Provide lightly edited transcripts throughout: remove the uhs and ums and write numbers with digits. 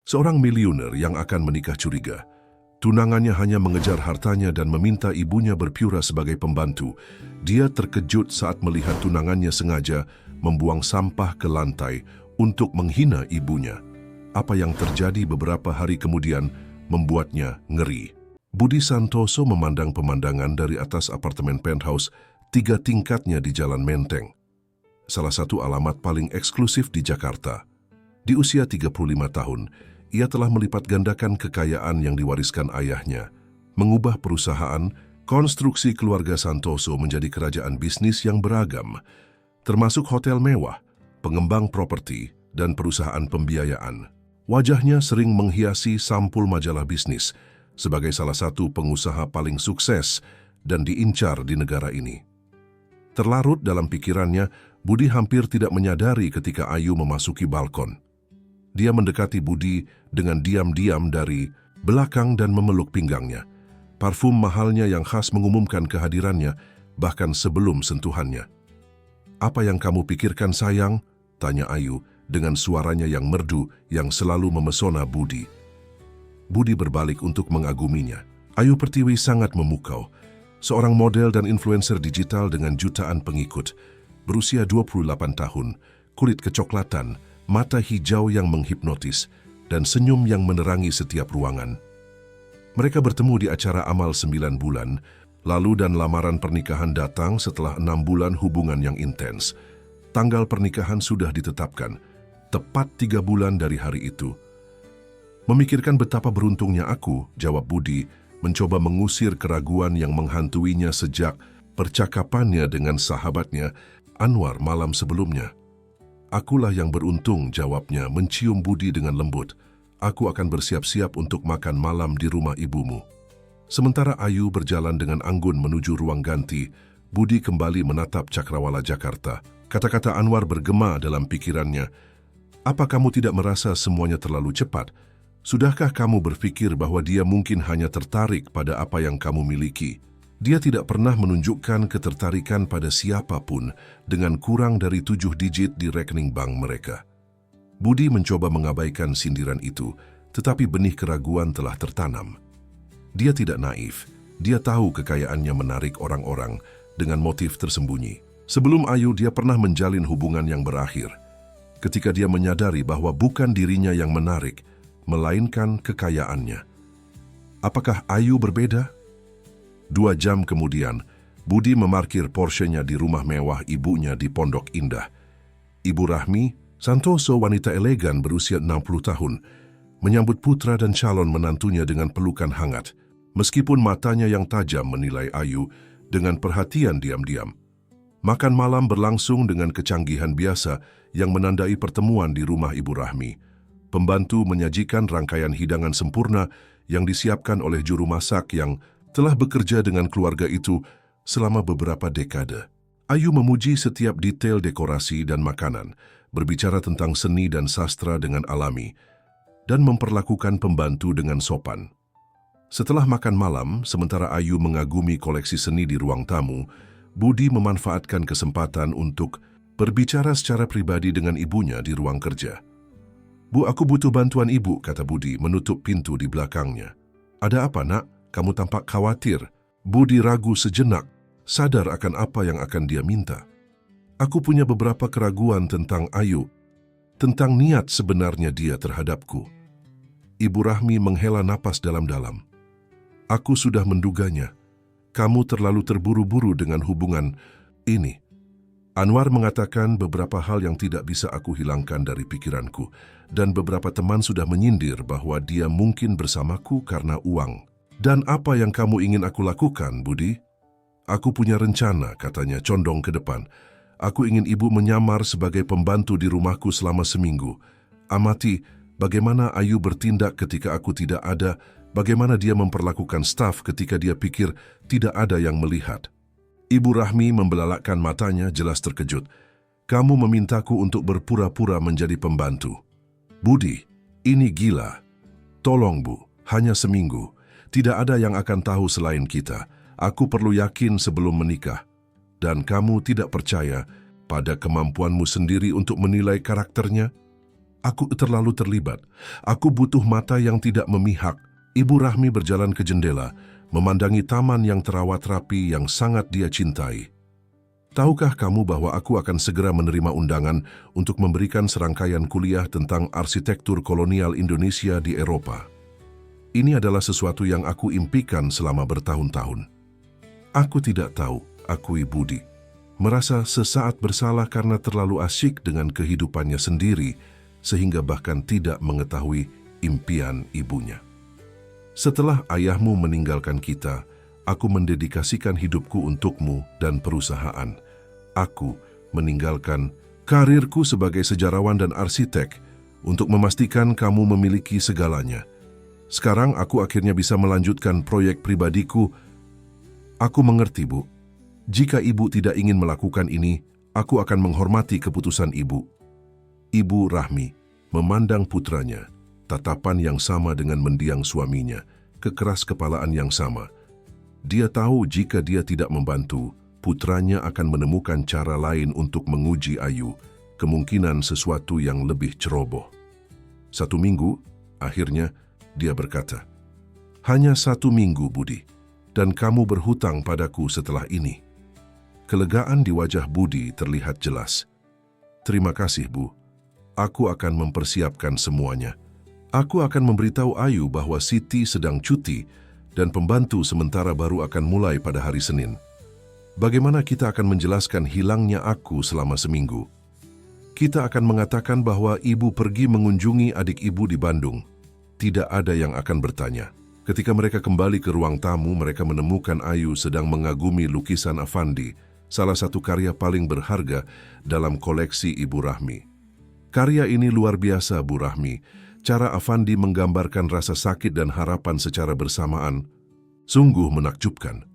Seorang miliuner yang akan menikah curiga. Tunangannya hanya mengejar hartanya dan meminta ibunya berpiura sebagai pembantu. Dia terkejut saat melihat tunangannya sengaja membuang sampah ke lantai untuk menghina ibunya. Apa yang terjadi beberapa hari kemudian membuatnya ngeri. Budi Santoso memandang pemandangan dari atas apartemen penthouse 3 tingkatnya di Jalan Menteng. Salah satu alamat paling eksklusif di Jakarta. Di usia 35 tahun, ia telah melipat gandakan kekayaan yang diwariskan ayahnya, mengubah perusahaan, konstruksi keluarga Santoso menjadi kerajaan bisnis yang beragam, termasuk hotel mewah, pengembang properti, dan perusahaan pembiayaan. Wajahnya sering menghiasi sampul majalah bisnis sebagai salah satu pengusaha paling sukses dan diincar di negara ini. Terlarut dalam pikirannya, Budi hampir tidak menyadari ketika Ayu memasuki balkon. Dia mendekati Budi dengan diam-diam dari belakang dan memeluk pinggangnya. Parfum mahalnya yang khas mengumumkan kehadirannya, bahkan sebelum sentuhannya. "Apa yang kamu pikirkan, sayang?" tanya Ayu dengan suaranya yang merdu yang selalu memesona Budi. Budi berbalik untuk mengaguminya. Ayu Pertiwi sangat memukau. Seorang model dan influencer digital dengan jutaan pengikut. Berusia 28 tahun, kulit kecoklatan, mata hijau yang menghipnotis, dan senyum yang menerangi setiap ruangan. Mereka bertemu di acara amal 9 bulan, lalu dan lamaran pernikahan datang setelah 6 bulan hubungan yang intens. Tanggal pernikahan sudah ditetapkan, tepat 3 bulan dari hari itu. "Memikirkan betapa beruntungnya aku," jawab Budi, mencoba mengusir keraguan yang menghantuinya sejak percakapannya dengan sahabatnya, Anwar, malam sebelumnya. "Akulah yang beruntung," jawabnya, mencium Budi dengan lembut. "Aku akan bersiap-siap untuk makan malam di rumah ibumu." Sementara Ayu berjalan dengan anggun menuju ruang ganti, Budi kembali menatap Cakrawala Jakarta. Kata-kata Anwar bergema dalam pikirannya. "Apa kamu tidak merasa semuanya terlalu cepat? Sudahkah kamu berpikir bahwa dia mungkin hanya tertarik pada apa yang kamu miliki? Dia tidak pernah menunjukkan ketertarikan pada siapapun dengan kurang dari 7 digit di rekening bank mereka." Budi mencoba mengabaikan sindiran itu, tetapi benih keraguan telah tertanam. Dia tidak naif. Dia tahu kekayaannya menarik orang-orang dengan motif tersembunyi. Sebelum Ayu, dia pernah menjalin hubungan yang berakhir. Ketika dia menyadari bahwa bukan dirinya yang menarik, melainkan kekayaannya. Apakah Ayu berbeda? 2 jam kemudian, Budi memarkir Porsche-nya di rumah mewah ibunya di Pondok Indah. Ibu Rahmi Santoso, wanita elegan berusia 60 tahun, menyambut putra dan calon menantunya dengan pelukan hangat, meskipun matanya yang tajam menilai Ayu dengan perhatian diam-diam. Makan malam berlangsung dengan kecanggihan biasa yang menandai pertemuan di rumah Ibu Rahmi. Pembantu menyajikan rangkaian hidangan sempurna yang disiapkan oleh juru masak yang telah bekerja dengan keluarga itu selama beberapa dekade. Ayu memuji setiap detail dekorasi dan makanan, berbicara tentang seni dan sastra dengan alami, dan memperlakukan pembantu dengan sopan. Setelah makan malam, sementara Ayu mengagumi koleksi seni di ruang tamu, Budi memanfaatkan kesempatan untuk berbicara secara pribadi dengan ibunya di ruang kerja. "Bu, aku butuh bantuan ibu," kata Budi menutup pintu di belakangnya. "Ada apa, nak? Kamu tampak khawatir." Budi ragu sejenak, sadar akan apa yang akan dia minta. "Aku punya beberapa keraguan tentang Ayu, tentang niat sebenarnya dia terhadapku." Ibu Rahmi menghela napas dalam-dalam. "Aku sudah menduganya. Kamu terlalu terburu-buru dengan hubungan ini." Anwar mengatakan beberapa hal yang tidak bisa aku hilangkan dari pikiranku, dan beberapa teman sudah menyindir bahwa dia mungkin bersamaku karena uang. "Dan apa yang kamu ingin aku lakukan, Budi?" "Aku punya rencana," katanya condong ke depan. "Aku ingin ibu menyamar sebagai pembantu di rumahku selama seminggu. Amati bagaimana Ayu bertindak ketika aku tidak ada, bagaimana dia memperlakukan staf ketika dia pikir tidak ada yang melihat." Ibu Rahmi membelalakkan matanya, jelas terkejut. "Kamu memintaku untuk berpura-pura menjadi pembantu." "Budi, ini gila. Tolong, Bu, hanya seminggu. Tidak ada yang akan tahu selain kita. Aku perlu yakin sebelum menikah. Dan kamu tidak percaya pada kemampuanmu sendiri untuk menilai karakternya?" Aku terlalu terlibat. Aku butuh mata yang tidak memihak. Ibu Rahmi berjalan ke jendela, memandangi taman yang terawat rapi yang sangat dia cintai. Tahukah kamu bahwa aku akan segera menerima undangan untuk memberikan serangkaian kuliah tentang arsitektur kolonial Indonesia di Eropa? Ini adalah sesuatu yang aku impikan selama bertahun-tahun. Aku tidak tahu, akui Budi. Merasa sesaat bersalah karena terlalu asyik dengan kehidupannya sendiri, sehingga bahkan tidak mengetahui impian ibunya. Setelah ayahmu meninggalkan kita, aku mendedikasikan hidupku untukmu dan perusahaan. Aku meninggalkan karirku sebagai sejarawan dan arsitek untuk memastikan kamu memiliki segalanya. Sekarang aku akhirnya bisa melanjutkan proyek pribadiku. Aku mengerti, Bu. Jika ibu tidak ingin melakukan ini, aku akan menghormati keputusan ibu. Ibu Rahmi memandang putranya, tatapan yang sama dengan mendiang suaminya, kekeras-kepalaan yang sama. Dia tahu jika dia tidak membantu, putranya akan menemukan cara lain untuk menguji Ayu, kemungkinan sesuatu yang lebih ceroboh. 1 minggu, akhirnya dia berkata, "Hanya 1 minggu, Budi, dan kamu berhutang padaku setelah ini." Kelegaan di wajah Budi terlihat jelas. "Terima kasih, Bu. Aku akan mempersiapkan semuanya. Aku akan memberitahu Ayu bahwa Siti sedang cuti dan pembantu sementara baru akan mulai pada hari Senin. Bagaimana kita akan menjelaskan hilangnya aku selama seminggu? Kita akan mengatakan bahwa ibu pergi mengunjungi adik ibu di Bandung. Tidak ada yang akan bertanya." Ketika mereka kembali ke ruang tamu, mereka menemukan Ayu sedang mengagumi lukisan Afandi, salah satu karya paling berharga dalam koleksi Ibu Rahmi. "Karya ini luar biasa, Bu Rahmi. Cara Afandi menggambarkan rasa sakit dan harapan secara bersamaan sungguh menakjubkan."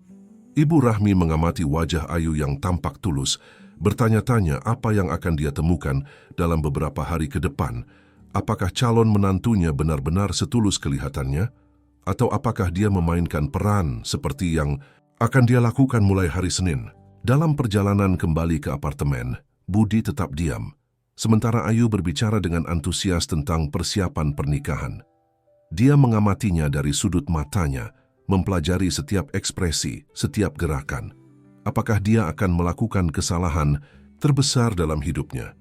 Ibu Rahmi mengamati wajah Ayu yang tampak tulus, bertanya-tanya apa yang akan dia temukan dalam beberapa hari ke depan. Apakah calon menantunya benar-benar setulus kelihatannya? Atau apakah dia memainkan peran seperti yang akan dia lakukan mulai hari Senin? Dalam perjalanan kembali ke apartemen, Budi tetap diam, sementara Ayu berbicara dengan antusias tentang persiapan pernikahan. Dia mengamatinya dari sudut matanya, mempelajari setiap ekspresi, setiap gerakan. Apakah dia akan melakukan kesalahan terbesar dalam hidupnya?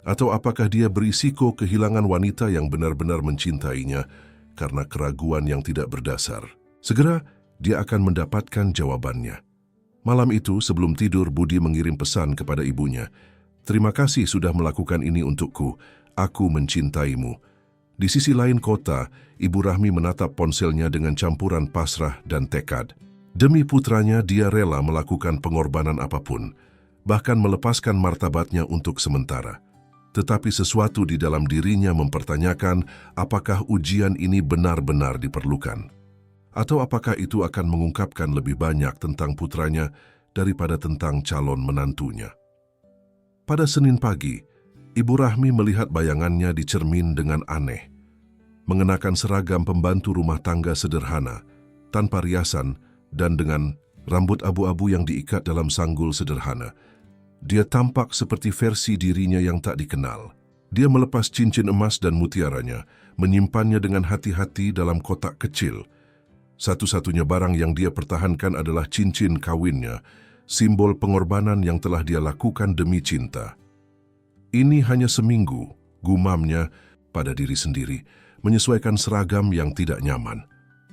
Atau apakah dia berisiko kehilangan wanita yang benar-benar mencintainya karena keraguan yang tidak berdasar? Segera dia akan mendapatkan jawabannya. Malam itu sebelum tidur, Budi mengirim pesan kepada ibunya. "Terima kasih sudah melakukan ini untukku. Aku mencintaimu." Di sisi lain kota, Ibu Rahmi menatap ponselnya dengan campuran pasrah dan tekad. Demi putranya, dia rela melakukan pengorbanan apapun, bahkan melepaskan martabatnya untuk sementara. Tetapi sesuatu di dalam dirinya mempertanyakan apakah ujian ini benar-benar diperlukan. Atau apakah itu akan mengungkapkan lebih banyak tentang putranya daripada tentang calon menantunya. Pada Senin pagi, Ibu Rahmi melihat bayangannya di cermin dengan aneh. Mengenakan seragam pembantu rumah tangga sederhana, tanpa riasan dan dengan rambut abu-abu yang diikat dalam sanggul sederhana. Dia tampak seperti versi dirinya yang tak dikenal. Dia melepas cincin emas dan mutiaranya, menyimpannya dengan hati-hati dalam kotak kecil. Satu-satunya barang yang dia pertahankan adalah cincin kawinnya, simbol pengorbanan yang telah dia lakukan demi cinta. "Ini hanya seminggu," gumamnya pada diri sendiri, menyesuaikan seragam yang tidak nyaman.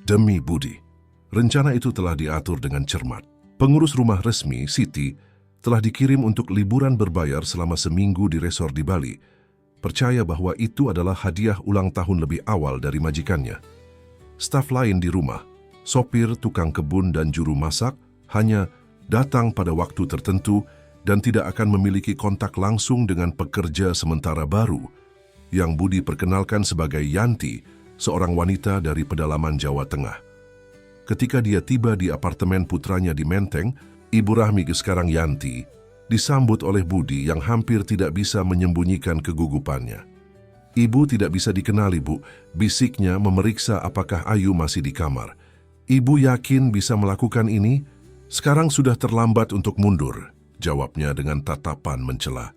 Demi Budi. Rencana itu telah diatur dengan cermat. Pengurus rumah resmi, Siti, telah dikirim untuk liburan berbayar selama seminggu di resor di Bali. Percaya bahwa itu adalah hadiah ulang tahun lebih awal dari majikannya. Staf lain di rumah, sopir, tukang kebun, dan juru masak, hanya datang pada waktu tertentu dan tidak akan memiliki kontak langsung dengan pekerja sementara baru, yang Budi perkenalkan sebagai Yanti, seorang wanita dari pedalaman Jawa Tengah. Ketika dia tiba di apartemen putranya di Menteng, Ibu Rahmi, sekarang Yanti, disambut oleh Budi yang hampir tidak bisa menyembunyikan kegugupannya. "Ibu tidak bisa dikenali, Bu," bisiknya memeriksa apakah Ayu masih di kamar. "Ibu yakin bisa melakukan ini? Sekarang sudah terlambat untuk mundur," jawabnya dengan tatapan mencela.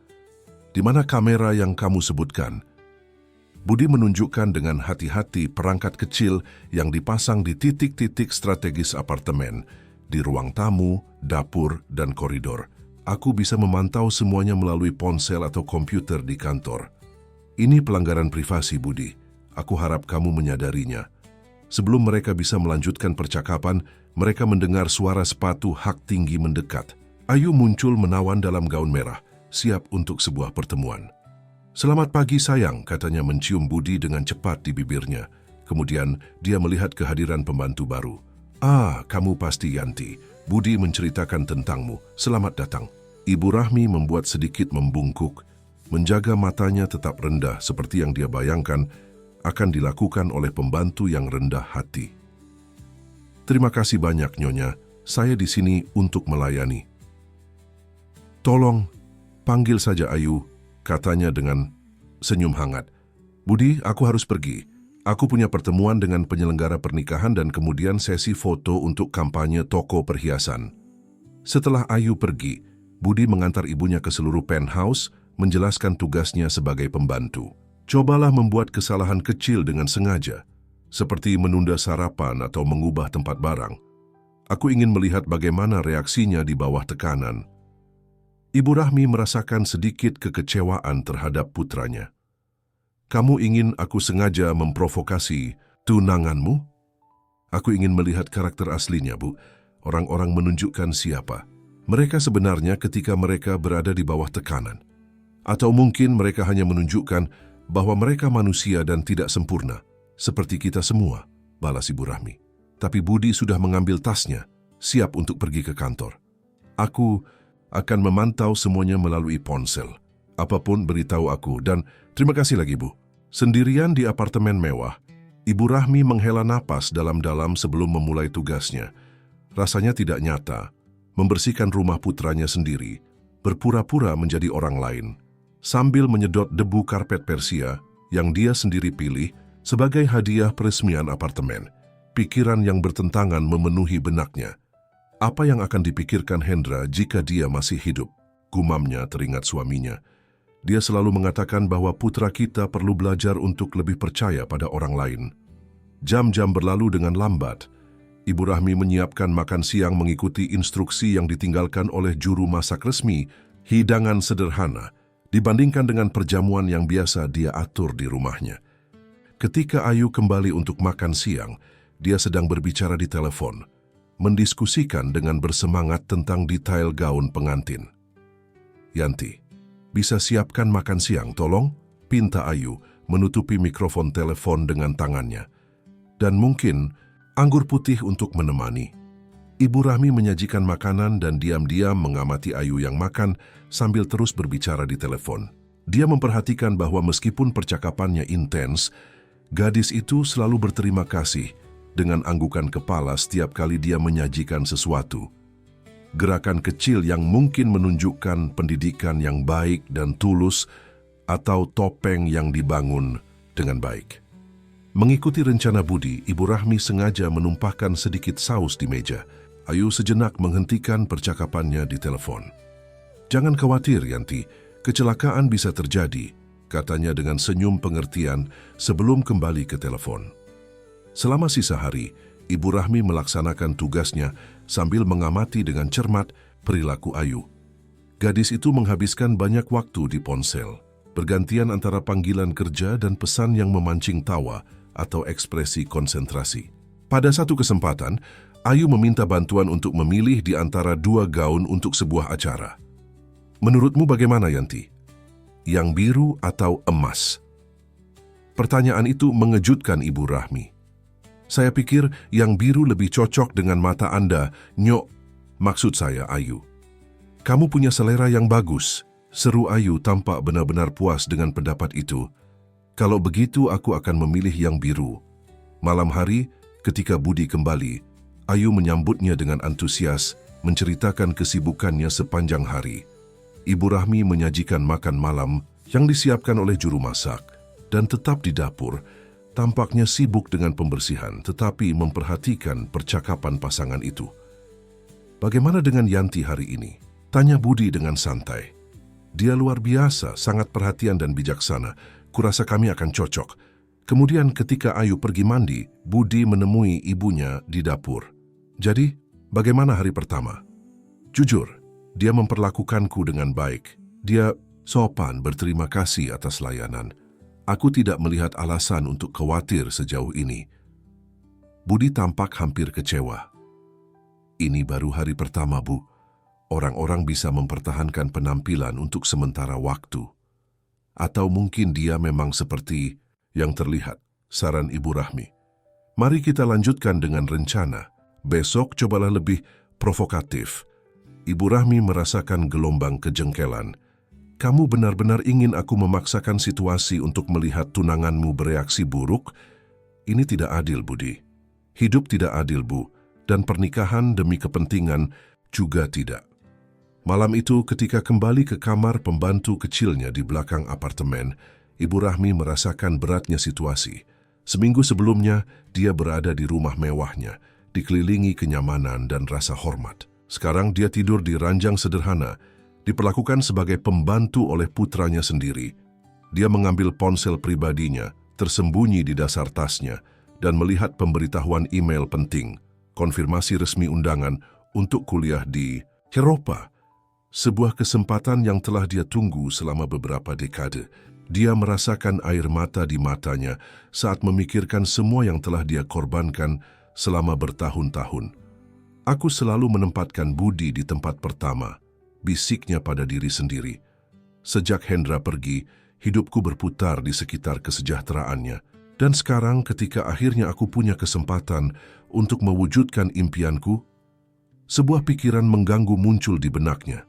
"Di mana kamera yang kamu sebutkan?" Budi menunjukkan dengan hati-hati perangkat kecil yang dipasang di titik-titik strategis apartemen, di ruang tamu, dapur, dan koridor. Aku bisa memantau semuanya melalui ponsel atau komputer di kantor. Ini pelanggaran privasi, Budi. Aku harap kamu menyadarinya. Sebelum mereka bisa melanjutkan percakapan, mereka mendengar suara sepatu hak tinggi mendekat. Ayu muncul menawan dalam gaun merah, siap untuk sebuah pertemuan. "Selamat pagi sayang," katanya mencium Budi dengan cepat di bibirnya. Kemudian dia melihat kehadiran pembantu baru. "Ah, kamu pasti Yanti. Budi menceritakan tentangmu. Selamat datang." Ibu Rahmi membuat sedikit membungkuk, menjaga matanya tetap rendah seperti yang dia bayangkan akan dilakukan oleh pembantu yang rendah hati. "Terima kasih banyak, Nyonya. Saya di sini untuk melayani." "Tolong, panggil saja Ayu," katanya dengan senyum hangat. "Budi, aku harus pergi. Aku punya pertemuan dengan penyelenggara pernikahan dan kemudian sesi foto untuk kampanye toko perhiasan." Setelah Ayu pergi, Budi mengantar ibunya ke seluruh penthouse, menjelaskan tugasnya sebagai pembantu. "Cobalah membuat kesalahan kecil dengan sengaja, seperti menunda sarapan atau mengubah tempat barang. Aku ingin melihat bagaimana reaksinya di bawah tekanan." Ibu Rahmi merasakan sedikit kekecewaan terhadap putranya. "Kamu ingin aku sengaja memprovokasi tunanganmu?" "Aku ingin melihat karakter aslinya, Bu. Orang-orang menunjukkan siapa mereka sebenarnya ketika mereka berada di bawah tekanan. Atau mungkin mereka hanya menunjukkan bahwa mereka manusia dan tidak sempurna, seperti kita semua," balas Ibu Rahmi. Tapi Budi sudah mengambil tasnya, siap untuk pergi ke kantor. "Aku akan memantau semuanya melalui ponsel. Apapun beritahu aku dan terima kasih lagi, Bu." Sendirian di apartemen mewah, Ibu Rahmi menghela napas dalam-dalam sebelum memulai tugasnya. Rasanya tidak nyata, membersihkan rumah putranya sendiri, berpura-pura menjadi orang lain, sambil menyedot debu karpet Persia yang dia sendiri pilih sebagai hadiah peresmian apartemen. Pikiran yang bertentangan memenuhi benaknya. Apa yang akan dipikirkan Hendra jika dia masih hidup? Gumamnya teringat suaminya. Dia selalu mengatakan bahwa putra kita perlu belajar untuk lebih percaya pada orang lain. Jam-jam berlalu dengan lambat. Ibu Rahmi menyiapkan makan siang mengikuti instruksi yang ditinggalkan oleh juru masak resmi, hidangan sederhana, dibandingkan dengan perjamuan yang biasa dia atur di rumahnya. Ketika Ayu kembali untuk makan siang, dia sedang berbicara di telepon, mendiskusikan dengan bersemangat tentang detail gaun pengantin. "Yanti, bisa siapkan makan siang, tolong?" pinta Ayu, menutupi mikrofon telepon dengan tangannya. "Dan mungkin anggur putih untuk menemani." Ibu Rahmi menyajikan makanan dan diam-diam mengamati Ayu yang makan sambil terus berbicara di telepon. Dia memperhatikan bahwa meskipun percakapannya intens, gadis itu selalu berterima kasih dengan anggukan kepala setiap kali dia menyajikan sesuatu. Gerakan kecil yang mungkin menunjukkan pendidikan yang baik dan tulus atau topeng yang dibangun dengan baik. Mengikuti rencana Budi, Ibu Rahmi sengaja menumpahkan sedikit saus di meja. Ayu sejenak menghentikan percakapannya di telepon. "Jangan khawatir, Yanti. Kecelakaan bisa terjadi," katanya dengan senyum pengertian sebelum kembali ke telepon. Selama sisa hari, Ibu Rahmi melaksanakan tugasnya sambil mengamati dengan cermat perilaku Ayu. Gadis itu menghabiskan banyak waktu di ponsel, bergantian antara panggilan kerja dan pesan yang memancing tawa atau ekspresi konsentrasi. Pada satu kesempatan, Ayu meminta bantuan untuk memilih di antara dua gaun untuk sebuah acara. "Menurutmu bagaimana, Yanti? Yang biru atau emas?" Pertanyaan itu mengejutkan Ibu Rahmi. "Saya pikir yang biru lebih cocok dengan mata Anda, Nyok." "Maksud saya, Ayu. Kamu punya selera yang bagus," seru Ayu tampak benar-benar puas dengan pendapat itu. "Kalau begitu, aku akan memilih yang biru." Malam hari, ketika Budi kembali, Ayu menyambutnya dengan antusias, menceritakan kesibukannya sepanjang hari. Ibu Rahmi menyajikan makan malam yang disiapkan oleh juru masak, dan tetap di dapur, tampaknya sibuk dengan pembersihan, tetapi memperhatikan percakapan pasangan itu. "Bagaimana dengan Yanti hari ini?" tanya Budi dengan santai. "Dia luar biasa, sangat perhatian dan bijaksana. Kurasa kami akan cocok. Kemudian ketika Ayu pergi mandi, Budi menemui ibunya di dapur. Jadi, bagaimana hari pertama? Jujur, dia memperlakukanku dengan baik. Dia sopan berterima kasih atas layanan. Aku tidak melihat alasan untuk khawatir sejauh ini. Budi tampak hampir kecewa. Ini baru hari pertama, Bu. Orang-orang bisa mempertahankan penampilan untuk sementara waktu. Atau mungkin dia memang seperti yang terlihat, saran Ibu Rahmi. Mari kita lanjutkan dengan rencana. Besok cobalah lebih provokatif. Ibu Rahmi merasakan gelombang kejengkelan. Kamu benar-benar ingin aku memaksakan situasi untuk melihat tunanganmu bereaksi buruk? Ini tidak adil, Budi. Hidup tidak adil, Bu. Dan pernikahan demi kepentingan juga tidak. Malam itu ketika kembali ke kamar pembantu kecilnya di belakang apartemen, Ibu Rahmi merasakan beratnya situasi. Seminggu sebelumnya, dia berada di rumah mewahnya, dikelilingi kenyamanan dan rasa hormat. Sekarang dia tidur di ranjang sederhana, diperlakukan sebagai pembantu oleh putranya sendiri. Dia mengambil ponsel pribadinya, tersembunyi di dasar tasnya, dan melihat pemberitahuan email penting, konfirmasi resmi undangan untuk kuliah di Eropa. Sebuah kesempatan yang telah dia tunggu selama beberapa dekade. Dia merasakan air mata di matanya saat memikirkan semua yang telah dia korbankan selama bertahun-tahun. Aku selalu menempatkan Budi di tempat pertama, bisiknya pada diri sendiri. Sejak Hendra pergi, hidupku berputar di sekitar kesejahteraannya. Dan sekarang ketika akhirnya aku punya kesempatan untuk mewujudkan impianku, sebuah pikiran mengganggu muncul di benaknya.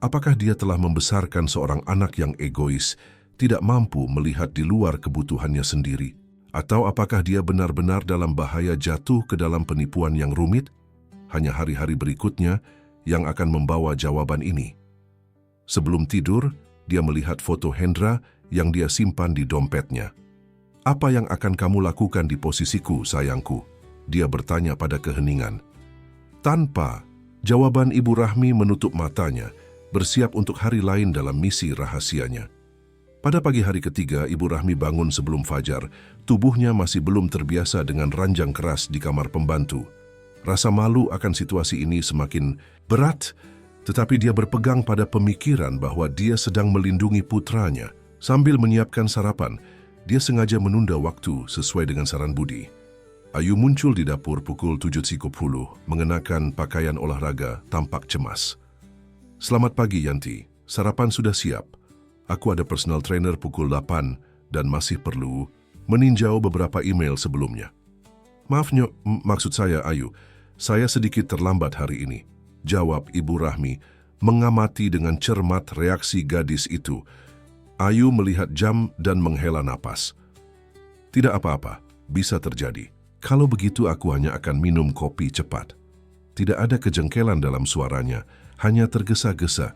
Apakah dia telah membesarkan seorang anak yang egois, tidak mampu melihat di luar kebutuhannya sendiri? Atau apakah dia benar-benar dalam bahaya jatuh ke dalam penipuan yang rumit? Hanya hari-hari berikutnya yang akan membawa jawaban ini. Sebelum tidur, dia melihat foto Hendra yang dia simpan di dompetnya. Apa yang akan kamu lakukan di posisiku, sayangku? Dia bertanya pada keheningan. Tanpa jawaban, Ibu Rahmi menutup matanya, bersiap untuk hari lain dalam misi rahasianya. Pada pagi hari ketiga, Ibu Rahmi bangun sebelum fajar. Tubuhnya masih belum terbiasa dengan ranjang keras di kamar pembantu. Rasa malu akan situasi ini semakin berat, tetapi dia berpegang pada pemikiran bahwa dia sedang melindungi putranya. Sambil menyiapkan sarapan, dia sengaja menunda waktu sesuai dengan saran Budi. Ayu muncul di dapur pukul 7.30, mengenakan pakaian olahraga, tampak cemas. Selamat pagi, Yanti. Sarapan sudah siap. Aku ada personal trainer pukul 8 dan masih perlu meninjau beberapa email sebelumnya. Maaf, maksud saya Ayu. Saya sedikit terlambat hari ini, jawab Ibu Rahmi, mengamati dengan cermat reaksi gadis itu. Ayu melihat jam dan menghela napas. Tidak apa-apa, bisa terjadi. Kalau begitu aku hanya akan minum kopi cepat. Tidak ada kejengkelan dalam suaranya, hanya tergesa-gesa.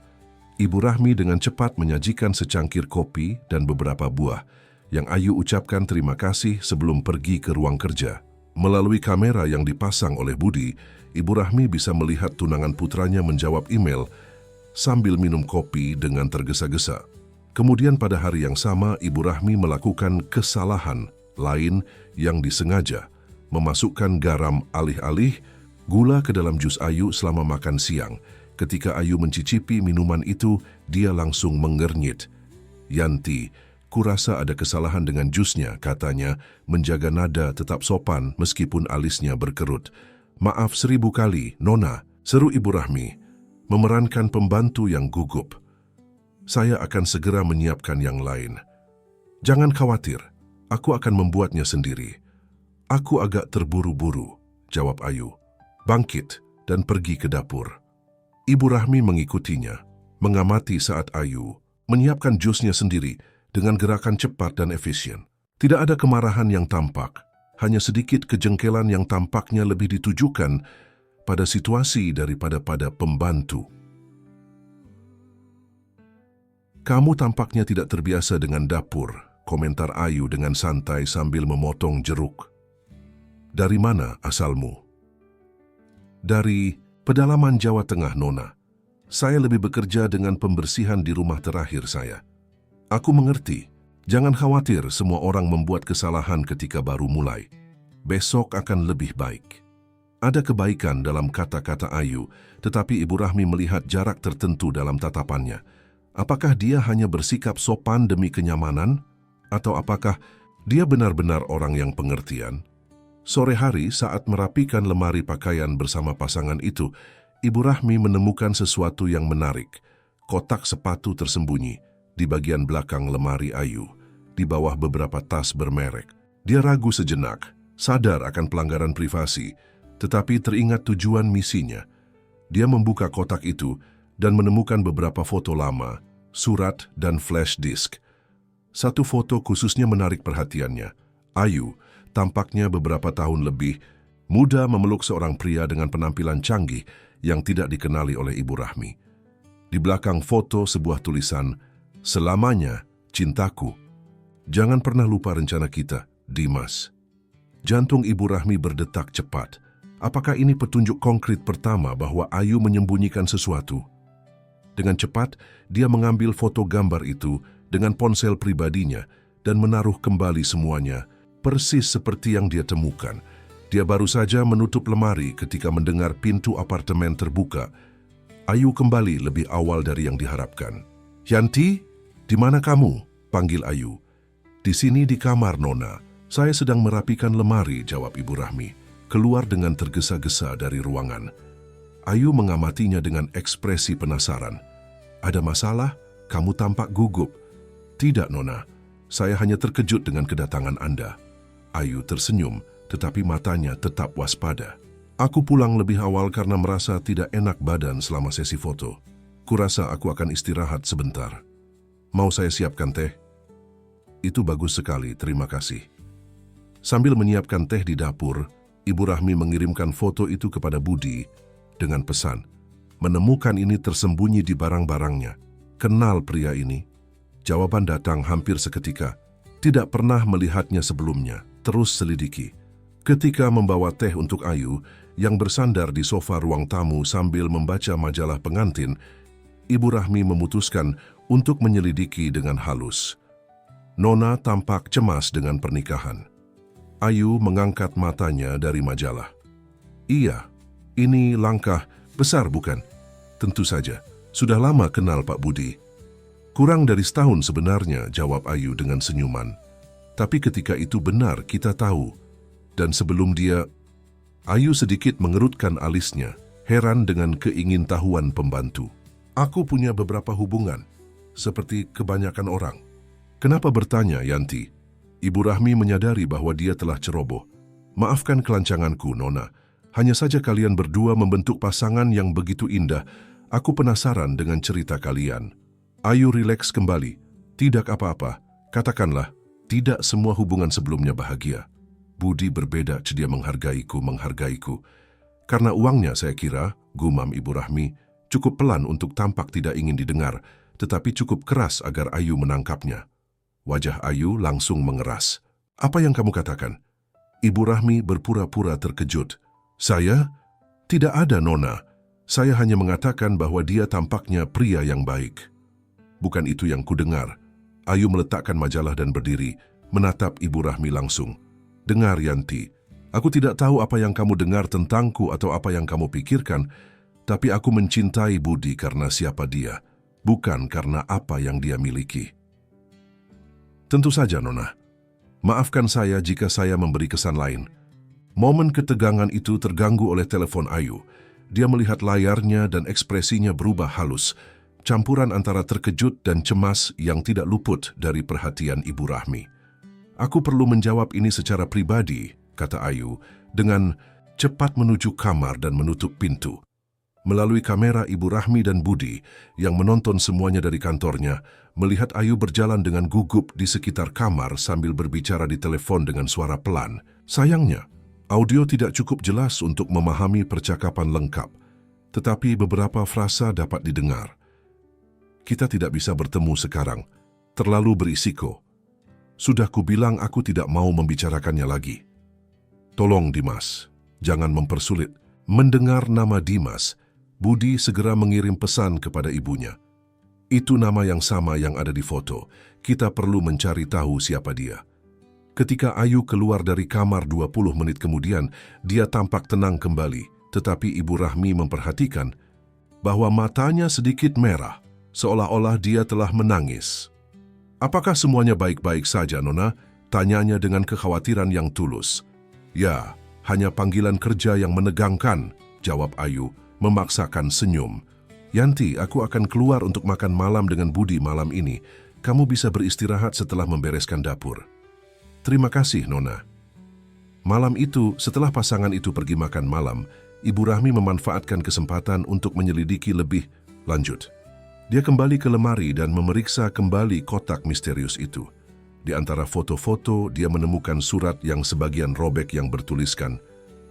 Ibu Rahmi dengan cepat menyajikan secangkir kopi dan beberapa buah, yang Ayu ucapkan terima kasih sebelum pergi ke ruang kerja. Melalui kamera yang dipasang oleh Budi, Ibu Rahmi bisa melihat tunangan putranya menjawab email sambil minum kopi dengan tergesa-gesa. Kemudian pada hari yang sama, Ibu Rahmi melakukan kesalahan lain yang disengaja, memasukkan garam alih-alih gula ke dalam jus Ayu selama makan siang. Ketika Ayu mencicipi minuman itu, dia langsung mengernyit. Yanti, kurasa ada kesalahan dengan jusnya, katanya, menjaga nada tetap sopan meskipun alisnya berkerut. Maaf 1000 kali, Nona, seru Ibu Rahmi, memerankan pembantu yang gugup. Saya akan segera menyiapkan yang lain. Jangan khawatir, aku akan membuatnya sendiri. Aku agak terburu-buru, jawab Ayu. Bangkit dan pergi ke dapur. Ibu Rahmi mengikutinya, mengamati saat Ayu menyiapkan jusnya sendiri dengan gerakan cepat dan efisien. Tidak ada kemarahan yang tampak, hanya sedikit kejengkelan yang tampaknya lebih ditujukan pada situasi daripada pada pembantu. Kamu tampaknya tidak terbiasa dengan dapur, komentar Ayu dengan santai sambil memotong jeruk. Dari mana asalmu? Dari pedalaman Jawa Tengah, Nona. Saya lebih bekerja dengan pembersihan di rumah terakhir saya. Aku mengerti, Jangan khawatir, semua orang membuat kesalahan ketika baru mulai. Besok akan lebih baik. Ada kebaikan dalam kata-kata Ayu, tetapi Ibu Rahmi melihat jarak tertentu dalam tatapannya. Apakah dia hanya bersikap sopan demi kenyamanan? Atau apakah dia benar-benar orang yang pengertian? Sore hari saat merapikan lemari pakaian bersama pasangan itu, Ibu Rahmi menemukan sesuatu yang menarik. Kotak sepatu tersembunyi di bagian belakang lemari Ayu, di bawah beberapa tas bermerek. Dia ragu sejenak, sadar akan pelanggaran privasi, tetapi teringat tujuan misinya. Dia membuka kotak itu dan menemukan beberapa foto lama, surat, dan flash disk. Satu foto khususnya menarik perhatiannya. Ayu, tampaknya beberapa tahun lebih, muda memeluk seorang pria dengan penampilan canggih yang tidak dikenali oleh Ibu Rahmi. Di belakang foto sebuah tulisan, "Selamanya, cintaku. Jangan pernah lupa rencana kita, Dimas." Jantung Ibu Rahmi berdetak cepat. Apakah ini petunjuk konkret pertama bahwa Ayu menyembunyikan sesuatu? Dengan cepat, dia mengambil foto gambar itu dengan ponsel pribadinya dan menaruh kembali semuanya, persis seperti yang dia temukan. Dia baru saja menutup lemari ketika mendengar pintu apartemen terbuka. Ayu kembali lebih awal dari yang diharapkan. "Yanti, di mana kamu?" panggil Ayu. "Di sini di kamar, Nona. Saya sedang merapikan lemari," jawab Ibu Rahmi, keluar dengan tergesa-gesa dari ruangan. Ayu mengamatinya dengan ekspresi penasaran. "Ada masalah? Kamu tampak gugup." "Tidak, Nona. Saya hanya terkejut dengan kedatangan Anda." Ayu tersenyum, tetapi matanya tetap waspada. "Aku pulang lebih awal karena merasa tidak enak badan selama sesi foto. Kurasa aku akan istirahat sebentar. Mau saya siapkan teh?" "Itu bagus sekali, terima kasih." Sambil menyiapkan teh di dapur, Ibu Rahmi mengirimkan foto itu kepada Budi dengan pesan, "Menemukan ini tersembunyi di barang-barangnya. Kenal pria ini?" Jawaban datang hampir seketika. "Tidak pernah melihatnya sebelumnya. Terus selidiki." Ketika membawa teh untuk Ayu, yang bersandar di sofa ruang tamu sambil membaca majalah pengantin, Ibu Rahmi memutuskan untuk menyelidiki dengan halus. Nona tampak cemas dengan pernikahan. Ayu mengangkat matanya dari majalah. "Iya, ini langkah besar bukan?" "Tentu saja, sudah lama kenal Pak Budi." "Kurang dari setahun sebenarnya," jawab Ayu dengan senyuman. "Tapi ketika itu benar kita tahu. Dan sebelum dia..." Ayu sedikit mengerutkan alisnya, heran dengan keingintahuan pembantu. "Aku punya beberapa hubungan, seperti kebanyakan orang." "Kenapa bertanya, Yanti?" Ibu Rahmi menyadari bahwa dia telah ceroboh. "Maafkan kelancanganku, Nona. Hanya saja kalian berdua membentuk pasangan yang begitu indah. Aku penasaran dengan cerita kalian." Ayu rileks kembali. "Tidak apa-apa. Katakanlah, tidak semua hubungan sebelumnya bahagia. Budi berbeda, dia menghargaiku. Karena uangnya, saya kira," gumam Ibu Rahmi, cukup pelan untuk tampak tidak ingin didengar, tetapi cukup keras agar Ayu menangkapnya. Wajah Ayu langsung mengeras. "Apa yang kamu katakan?" Ibu Rahmi berpura-pura terkejut. "Saya? Tidak ada, Nona. Saya hanya mengatakan bahwa dia tampaknya pria yang baik." "Bukan itu yang kudengar." Ayu meletakkan majalah dan berdiri, menatap Ibu Rahmi langsung. "Dengar, Yanti, aku tidak tahu apa yang kamu dengar tentangku atau apa yang kamu pikirkan, tapi aku mencintai Budi karena siapa dia, bukan karena apa yang dia miliki." "Tentu saja, Nona. Maafkan saya jika saya memberi kesan lain." Momen ketegangan itu terganggu oleh telepon Ayu. Dia melihat layarnya dan ekspresinya berubah halus, campuran antara terkejut dan cemas yang tidak luput dari perhatian Ibu Rahmi. "Aku perlu menjawab ini secara pribadi," kata Ayu, dengan cepat menuju kamar dan menutup pintu. Melalui kamera, Ibu Rahmi dan Budi, yang menonton semuanya dari kantornya, melihat Ayu berjalan dengan gugup di sekitar kamar sambil berbicara di telepon dengan suara pelan. Sayangnya, audio tidak cukup jelas untuk memahami percakapan lengkap, tetapi beberapa frasa dapat didengar. "Kita tidak bisa bertemu sekarang, terlalu berisiko. Sudah kubilang aku tidak mau membicarakannya lagi. Tolong, Dimas, jangan mempersulit." Mendengar nama Dimas, Budi segera mengirim pesan kepada ibunya. Itu nama yang sama yang ada di foto. Kita perlu mencari tahu siapa dia. Ketika Ayu keluar dari kamar 20 menit kemudian, dia tampak tenang kembali. Tetapi Ibu Rahmi memperhatikan bahwa matanya sedikit merah, seolah-olah dia telah menangis. "Apakah semuanya baik-baik saja, Nona?" tanyanya dengan kekhawatiran yang tulus. "Ya, hanya panggilan kerja yang menegangkan," jawab Ayu, memaksakan senyum. "Yanti, aku akan keluar untuk makan malam dengan Budi malam ini. Kamu bisa beristirahat setelah membereskan dapur." "Terima kasih, Nona." Malam itu, setelah pasangan itu pergi makan malam, Ibu Rahmi memanfaatkan kesempatan untuk menyelidiki lebih lanjut. Dia kembali ke lemari dan memeriksa kembali kotak misterius itu. Di antara foto-foto, dia menemukan surat yang sebagian robek yang bertuliskan,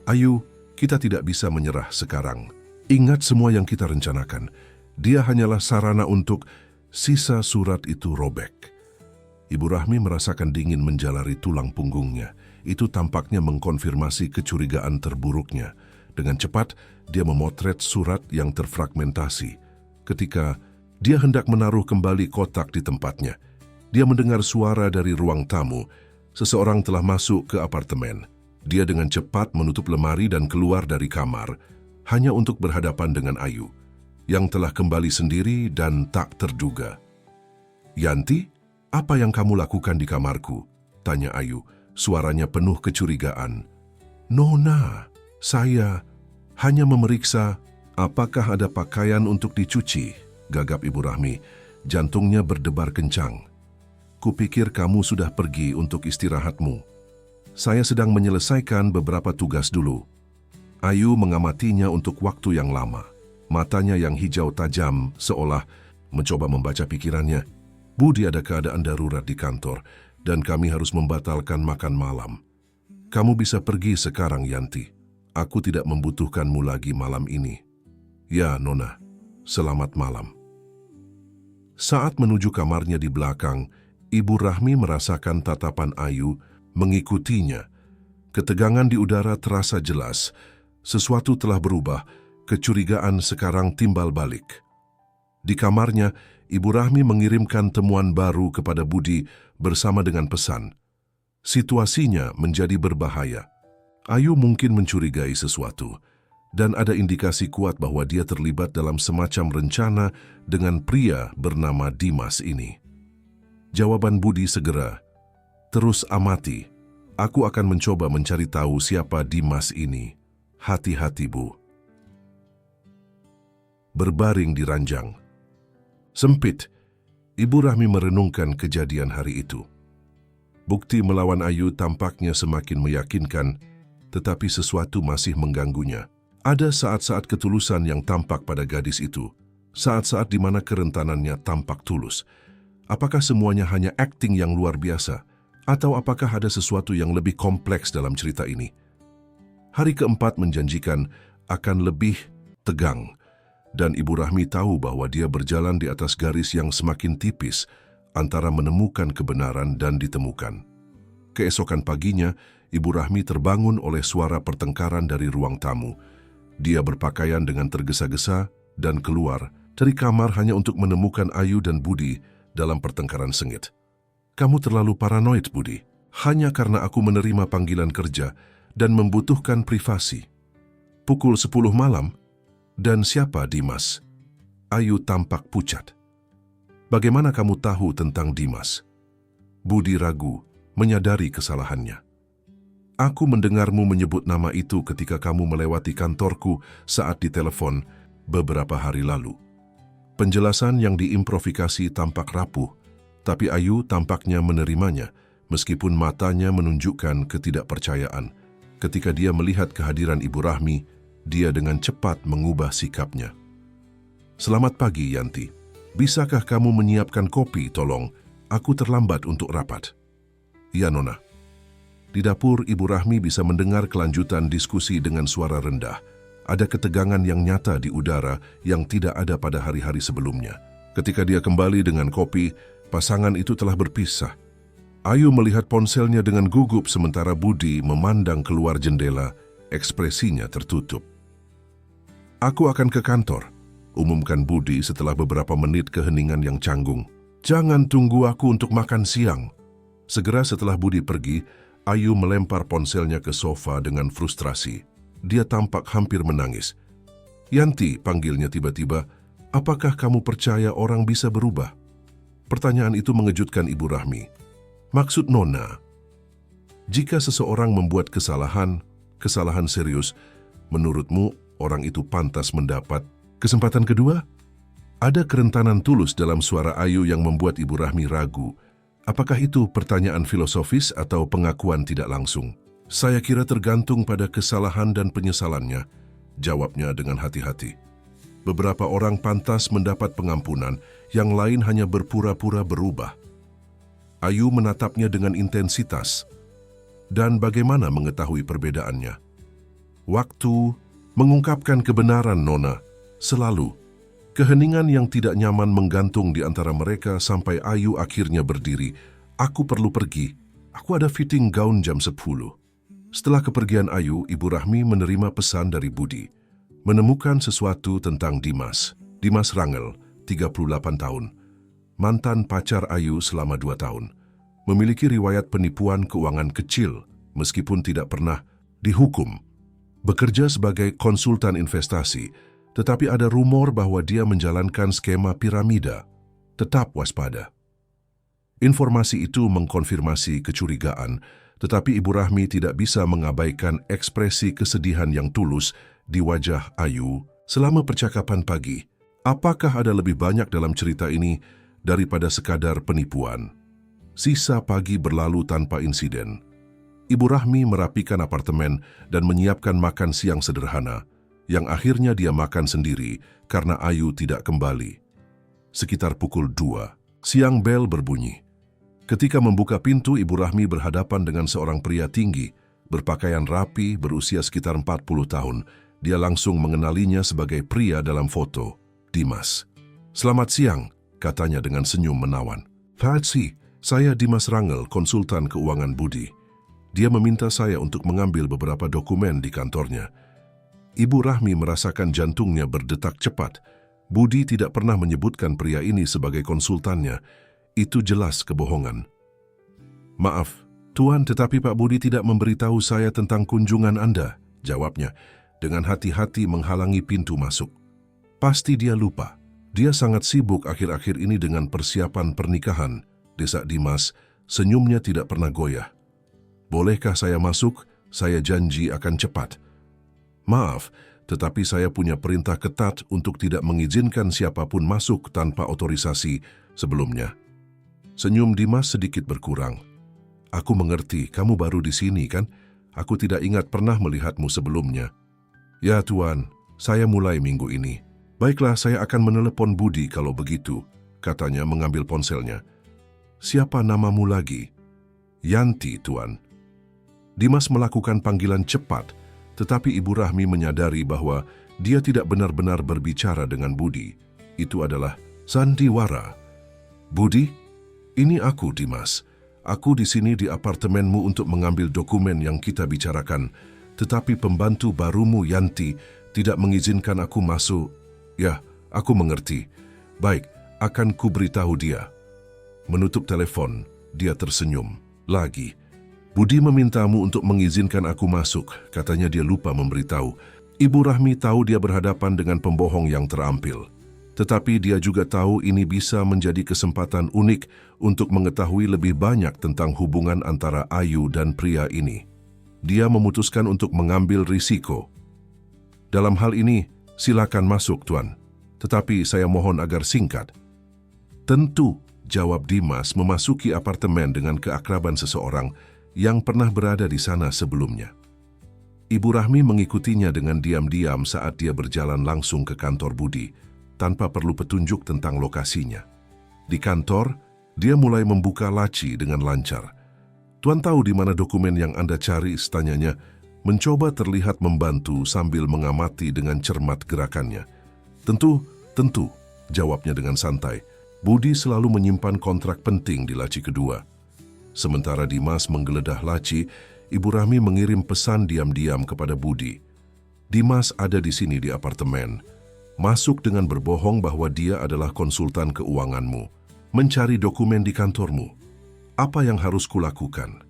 "Ayu, kita tidak bisa menyerah sekarang. Ingat semua yang kita rencanakan. Dia hanyalah sarana untuk..." Sisa surat itu robek. Ibu Rahmi merasakan dingin menjalari tulang punggungnya. Itu tampaknya mengkonfirmasi kecurigaan terburuknya. Dengan cepat, dia memotret surat yang terfragmentasi. Ketika dia hendak menaruh kembali kotak di tempatnya, dia mendengar suara dari ruang tamu. Seseorang telah masuk ke apartemen. Dia dengan cepat menutup lemari dan keluar dari kamar, hanya untuk berhadapan dengan Ayu, yang telah kembali sendiri dan tak terduga. "Yanti, apa yang kamu lakukan di kamarku?" tanya Ayu, suaranya penuh kecurigaan. "Nona, saya hanya memeriksa apakah ada pakaian untuk dicuci," gagap Ibu Rahmi, jantungnya berdebar kencang. "Kupikir kamu sudah pergi untuk istirahatmu. Saya sedang menyelesaikan beberapa tugas dulu." Ayu mengamatinya untuk waktu yang lama. Matanya yang hijau tajam seolah mencoba membaca pikirannya. "Budi ada keadaan darurat di kantor dan kami harus membatalkan makan malam. Kamu bisa pergi sekarang, Yanti. Aku tidak membutuhkanmu lagi malam ini." "Ya, Nona. Selamat malam." Saat menuju kamarnya di belakang, Ibu Rahmi merasakan tatapan Ayu mengikutinya. Ketegangan di udara terasa jelas. Sesuatu telah berubah. Kecurigaan sekarang timbal balik. Di kamarnya, Ibu Rahmi mengirimkan temuan baru kepada Budi bersama dengan pesan. Situasinya menjadi berbahaya. Ayu mungkin mencurigai sesuatu, dan ada indikasi kuat bahwa dia terlibat dalam semacam rencana dengan pria bernama Dimas ini. Jawaban Budi segera, "Terus amati. Aku akan mencoba mencari tahu siapa Dimas ini. Hati-hati, Bu." Berbaring di ranjang sempit, Ibu Rahmi merenungkan kejadian hari itu. Bukti melawan Ayu tampaknya semakin meyakinkan, tetapi sesuatu masih mengganggunya. Ada saat-saat ketulusan yang tampak pada gadis itu, saat-saat di mana kerentanannya tampak tulus. Apakah semuanya hanya akting yang luar biasa, atau apakah ada sesuatu yang lebih kompleks dalam cerita ini? Hari keempat menjanjikan akan lebih tegang, dan Ibu Rahmi tahu bahwa dia berjalan di atas garis yang semakin tipis antara menemukan kebenaran dan ditemukan. Keesokan paginya, Ibu Rahmi terbangun oleh suara pertengkaran dari ruang tamu. Dia berpakaian dengan tergesa-gesa dan keluar dari kamar hanya untuk menemukan Ayu dan Budi dalam pertengkaran sengit. "Kamu terlalu paranoid, Budi. Hanya karena aku menerima panggilan kerja dan membutuhkan privasi. Pukul 10 malam? Dan siapa Dimas?" Ayu tampak pucat. "Bagaimana kamu tahu tentang Dimas?" Budi ragu, menyadari kesalahannya. "Aku mendengarmu menyebut nama itu ketika kamu melewati kantorku saat ditelepon beberapa hari lalu." Penjelasan yang diimprovisasi tampak rapuh, tapi Ayu tampaknya menerimanya, meskipun matanya menunjukkan ketidakpercayaan. Ketika dia melihat kehadiran Ibu Rahmi, dia dengan cepat mengubah sikapnya. "Selamat pagi, Yanti. Bisakah kamu menyiapkan kopi, tolong? Aku terlambat untuk rapat." "Ya, Nona." Di dapur, Ibu Rahmi bisa mendengar kelanjutan diskusi dengan suara rendah. Ada ketegangan yang nyata di udara yang tidak ada pada hari-hari sebelumnya. Ketika dia kembali dengan kopi, pasangan itu telah berpisah. Ayu melihat ponselnya dengan gugup sementara Budi memandang keluar jendela, ekspresinya tertutup. "Aku akan ke kantor. umumkan Budi setelah beberapa menit keheningan yang canggung. Jangan tunggu aku untuk makan siang. Segera setelah Budi pergi, Ayu melempar ponselnya ke sofa dengan frustrasi. Dia tampak hampir menangis. Yanti, panggilnya tiba-tiba, apakah kamu percaya orang bisa berubah? Pertanyaan itu mengejutkan Ibu Rahmi. Maksud Nona, jika seseorang membuat kesalahan serius, menurutmu orang itu pantas mendapat kesempatan kedua? Ada kerentanan tulus dalam suara Ayu yang membuat Ibu Rahmi ragu. Apakah itu pertanyaan filosofis atau pengakuan tidak langsung? Saya kira tergantung pada kesalahan dan penyesalannya, jawabnya dengan hati-hati. Beberapa orang pantas mendapat pengampunan, yang lain hanya berpura-pura berubah. Ayu menatapnya dengan intensitas. Dan bagaimana mengetahui perbedaannya? Waktu mengungkapkan kebenaran, Nona. Selalu. Keheningan yang tidak nyaman menggantung di antara mereka sampai Ayu akhirnya berdiri. Aku perlu pergi. Aku ada fitting gaun jam 10. Setelah kepergian Ayu, Ibu Rahmi menerima pesan dari Budi. Menemukan sesuatu tentang Dimas. Dimas Rangel, 38 tahun. Mantan pacar Ayu selama 2 tahun. Memiliki riwayat penipuan keuangan kecil, meskipun tidak pernah dihukum. Bekerja sebagai konsultan investasi, tetapi ada rumor bahwa dia menjalankan skema piramida. Tetap waspada. Informasi itu mengkonfirmasi kecurigaan, tetapi Ibu Rahmi tidak bisa mengabaikan ekspresi kesedihan yang tulus di wajah Ayu selama percakapan pagi. Apakah ada lebih banyak dalam cerita ini daripada sekadar penipuan? Sisa pagi berlalu tanpa insiden. Ibu Rahmi merapikan apartemen dan menyiapkan makan siang sederhana, yang akhirnya dia makan sendiri karena Ayu tidak kembali. Sekitar pukul 2, siang bel berbunyi. Ketika membuka pintu, Ibu Rahmi berhadapan dengan seorang pria tinggi, berpakaian rapi, berusia sekitar 40 tahun. Dia langsung mengenalinya sebagai pria dalam foto, Dimas. "Selamat siang," katanya dengan senyum menawan. "Patsy, saya Dimas Rangel, konsultan keuangan Budi. Dia meminta saya untuk mengambil beberapa dokumen di kantornya." Ibu Rahmi merasakan jantungnya berdetak cepat. Budi tidak pernah menyebutkan pria ini sebagai konsultannya. Itu jelas kebohongan. "Maaf, Tuan, tetapi Pak Budi tidak memberitahu saya tentang kunjungan Anda," jawabnya, dengan hati-hati menghalangi pintu masuk. "Pasti dia lupa. Dia sangat sibuk akhir-akhir ini dengan persiapan pernikahan," desak Dimas, senyumnya tidak pernah goyah. "Bolehkah saya masuk? Saya janji akan cepat." "Maaf, tetapi saya punya perintah ketat untuk tidak mengizinkan siapapun masuk tanpa otorisasi sebelumnya." Senyum Dimas sedikit berkurang. "Aku mengerti, kamu baru di sini kan? Aku tidak ingat pernah melihatmu sebelumnya." "Ya Tuan, saya mulai minggu ini." "Baiklah, saya akan menelepon Budi kalau begitu," katanya mengambil ponselnya. "Siapa namamu lagi?" "Yanti, Tuan." Dimas melakukan panggilan cepat, tetapi Ibu Rahmi menyadari bahwa dia tidak benar-benar berbicara dengan Budi. Itu adalah sandiwara. "Budi, ini aku, Dimas. Aku di sini di apartemenmu untuk mengambil dokumen yang kita bicarakan, tetapi pembantu barumu, Yanti, tidak mengizinkan aku masuk." "Ya, aku mengerti. Baik, akan kuberitahu dia." Menutup telepon, dia tersenyum. "Lagi. Budi memintamu untuk mengizinkan aku masuk," katanya dia lupa memberitahu. Ibu Rahmi tahu dia berhadapan dengan pembohong yang terampil. Tetapi dia juga tahu ini bisa menjadi kesempatan unik untuk mengetahui lebih banyak tentang hubungan antara Ayu dan pria ini. Dia memutuskan untuk mengambil risiko. "Dalam hal ini, silakan masuk, Tuan. Tetapi saya mohon agar singkat." "Tentu," jawab Dimas memasuki apartemen dengan keakraban seseorang yang pernah berada di sana sebelumnya. Ibu Rahmi mengikutinya dengan diam-diam saat dia berjalan langsung ke kantor Budi, tanpa perlu petunjuk tentang lokasinya. Di kantor, dia mulai membuka laci dengan lancar. "Tuan tahu di mana dokumen yang Anda cari?" tanyanya, mencoba terlihat membantu sambil mengamati dengan cermat gerakannya. Tentu, jawabnya dengan santai. Budi selalu menyimpan kontrak penting di laci kedua. Sementara Dimas menggeledah laci, Ibu Rahmi mengirim pesan diam-diam kepada Budi. "Dimas ada di sini di apartemen. masuk dengan berbohong bahwa dia adalah konsultan keuanganmu, mencari dokumen di kantormu. Apa yang harus kulakukan?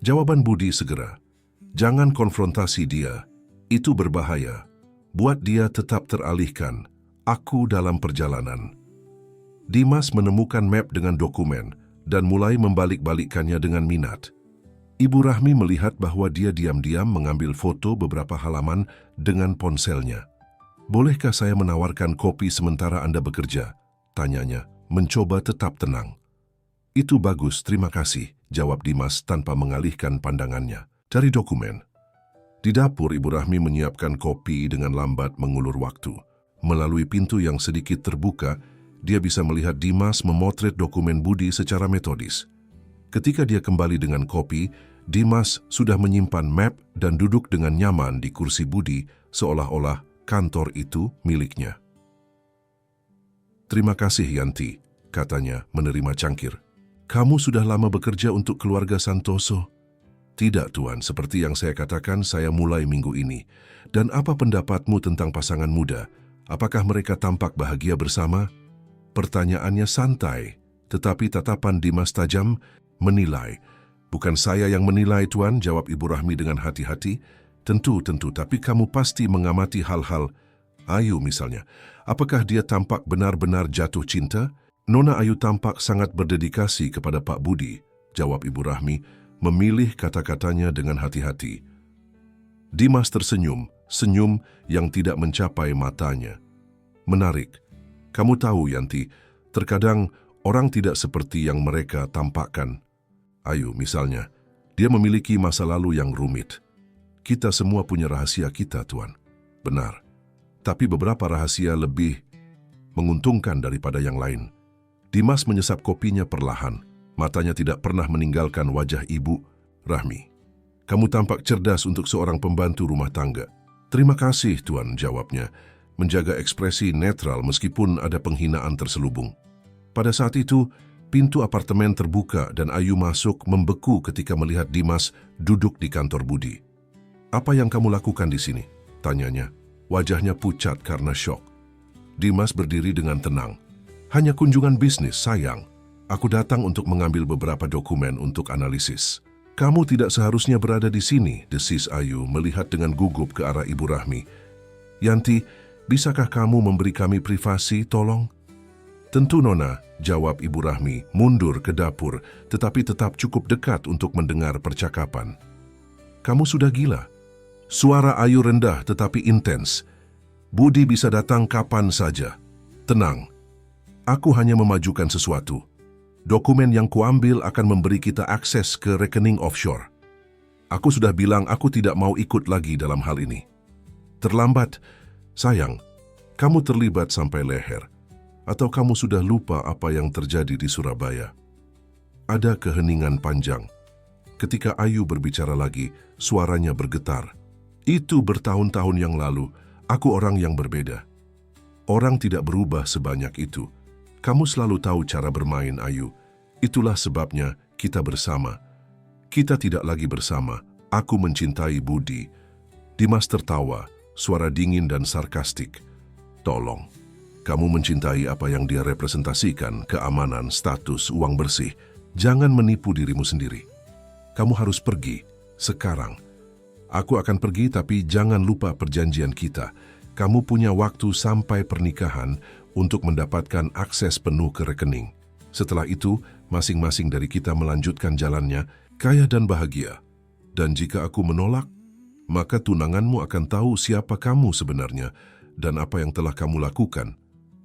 Jawaban Budi segera, jangan konfrontasi dia, itu berbahaya. Buat dia tetap teralihkan, aku dalam perjalanan. Dimas menemukan map dengan dokumen dan mulai membalik-balikkannya dengan minat. Ibu Rahmi melihat bahwa dia diam-diam mengambil foto beberapa halaman dengan ponselnya. Bolehkah saya menawarkan kopi sementara Anda bekerja? Tanyanya, mencoba tetap tenang. Itu bagus, terima kasih, jawab Dimas tanpa mengalihkan pandangannya. Cari dokumen. Di dapur, Ibu Rahmi menyiapkan kopi dengan lambat mengulur waktu. Melalui pintu yang sedikit terbuka, dia bisa melihat Dimas memotret dokumen Budi secara metodis. Ketika dia kembali dengan kopi, Dimas sudah menyimpan map dan duduk dengan nyaman di kursi Budi seolah-olah kantor itu miliknya. Terima kasih Yanti, katanya menerima cangkir. Kamu sudah lama bekerja untuk keluarga Santoso? Tidak Tuan, seperti yang saya katakan saya mulai minggu ini. Dan apa pendapatmu tentang pasangan muda? Apakah mereka tampak bahagia bersama? Pertanyaannya santai, tetapi tatapan Dimas tajam menilai. Bukan saya yang menilai Tuan, jawab Ibu Rahmi dengan hati-hati. Tentu, tapi kamu pasti mengamati hal-hal. Ayu misalnya, apakah dia tampak benar-benar jatuh cinta? Nona Ayu tampak sangat berdedikasi kepada Pak Budi, jawab Ibu Rahmi, memilih kata-katanya dengan hati-hati. Dimas tersenyum, senyum yang tidak mencapai matanya. Menarik. Kamu tahu, Yanti, terkadang orang tidak seperti yang mereka tampakkan. Ayu misalnya, dia memiliki masa lalu yang rumit. Kita semua punya rahasia kita, Tuan. Benar. Tapi beberapa rahasia lebih menguntungkan daripada yang lain. Dimas menyesap kopinya perlahan. Matanya tidak pernah meninggalkan wajah Ibu Rahmi. Kamu tampak cerdas untuk seorang pembantu rumah tangga. Terima kasih, Tuan, jawabnya. Menjaga ekspresi netral meskipun ada penghinaan terselubung. Pada saat itu, pintu apartemen terbuka dan Ayu masuk membeku ketika melihat Dimas duduk di kantor Budi. Apa yang kamu lakukan di sini? Tanyanya. Wajahnya pucat karena syok. Dimas berdiri dengan tenang. Hanya kunjungan bisnis, sayang. Aku datang untuk mengambil beberapa dokumen untuk analisis. Kamu tidak seharusnya berada di sini, desis Ayu melihat dengan gugup ke arah Ibu Rahmi. Yanti, bisakah kamu memberi kami privasi, tolong? Tentu Nona, jawab Ibu Rahmi, mundur ke dapur, tetapi tetap cukup dekat untuk mendengar percakapan. Kamu sudah gila. Suara Ayu rendah tetapi intens. Budi bisa datang kapan saja. Tenang. Aku hanya memajukan sesuatu. Dokumen yang kuambil akan memberi kita akses ke rekening offshore. Aku sudah bilang aku tidak mau ikut lagi dalam hal ini. Terlambat. Sayang, kamu terlibat sampai leher. Atau kamu sudah lupa apa yang terjadi di Surabaya? Ada keheningan panjang. Ketika Ayu berbicara lagi, suaranya bergetar. Itu bertahun-tahun yang lalu, aku orang yang berbeda. Orang tidak berubah sebanyak itu. Kamu selalu tahu cara bermain, Ayu. Itulah sebabnya kita bersama. Kita tidak lagi bersama. Aku mencintai Budi. Dimas tertawa, suara dingin dan sarkastik. Tolong, kamu mencintai apa yang dia representasikan, keamanan, status, uang bersih. Jangan menipu dirimu sendiri. Kamu harus pergi, sekarang. Aku akan pergi tapi jangan lupa perjanjian kita. Kamu punya waktu sampai pernikahan untuk mendapatkan akses penuh ke rekening. Setelah itu, masing-masing dari kita melanjutkan jalannya, kaya dan bahagia. Dan jika aku menolak, maka tunanganmu akan tahu siapa kamu sebenarnya dan apa yang telah kamu lakukan.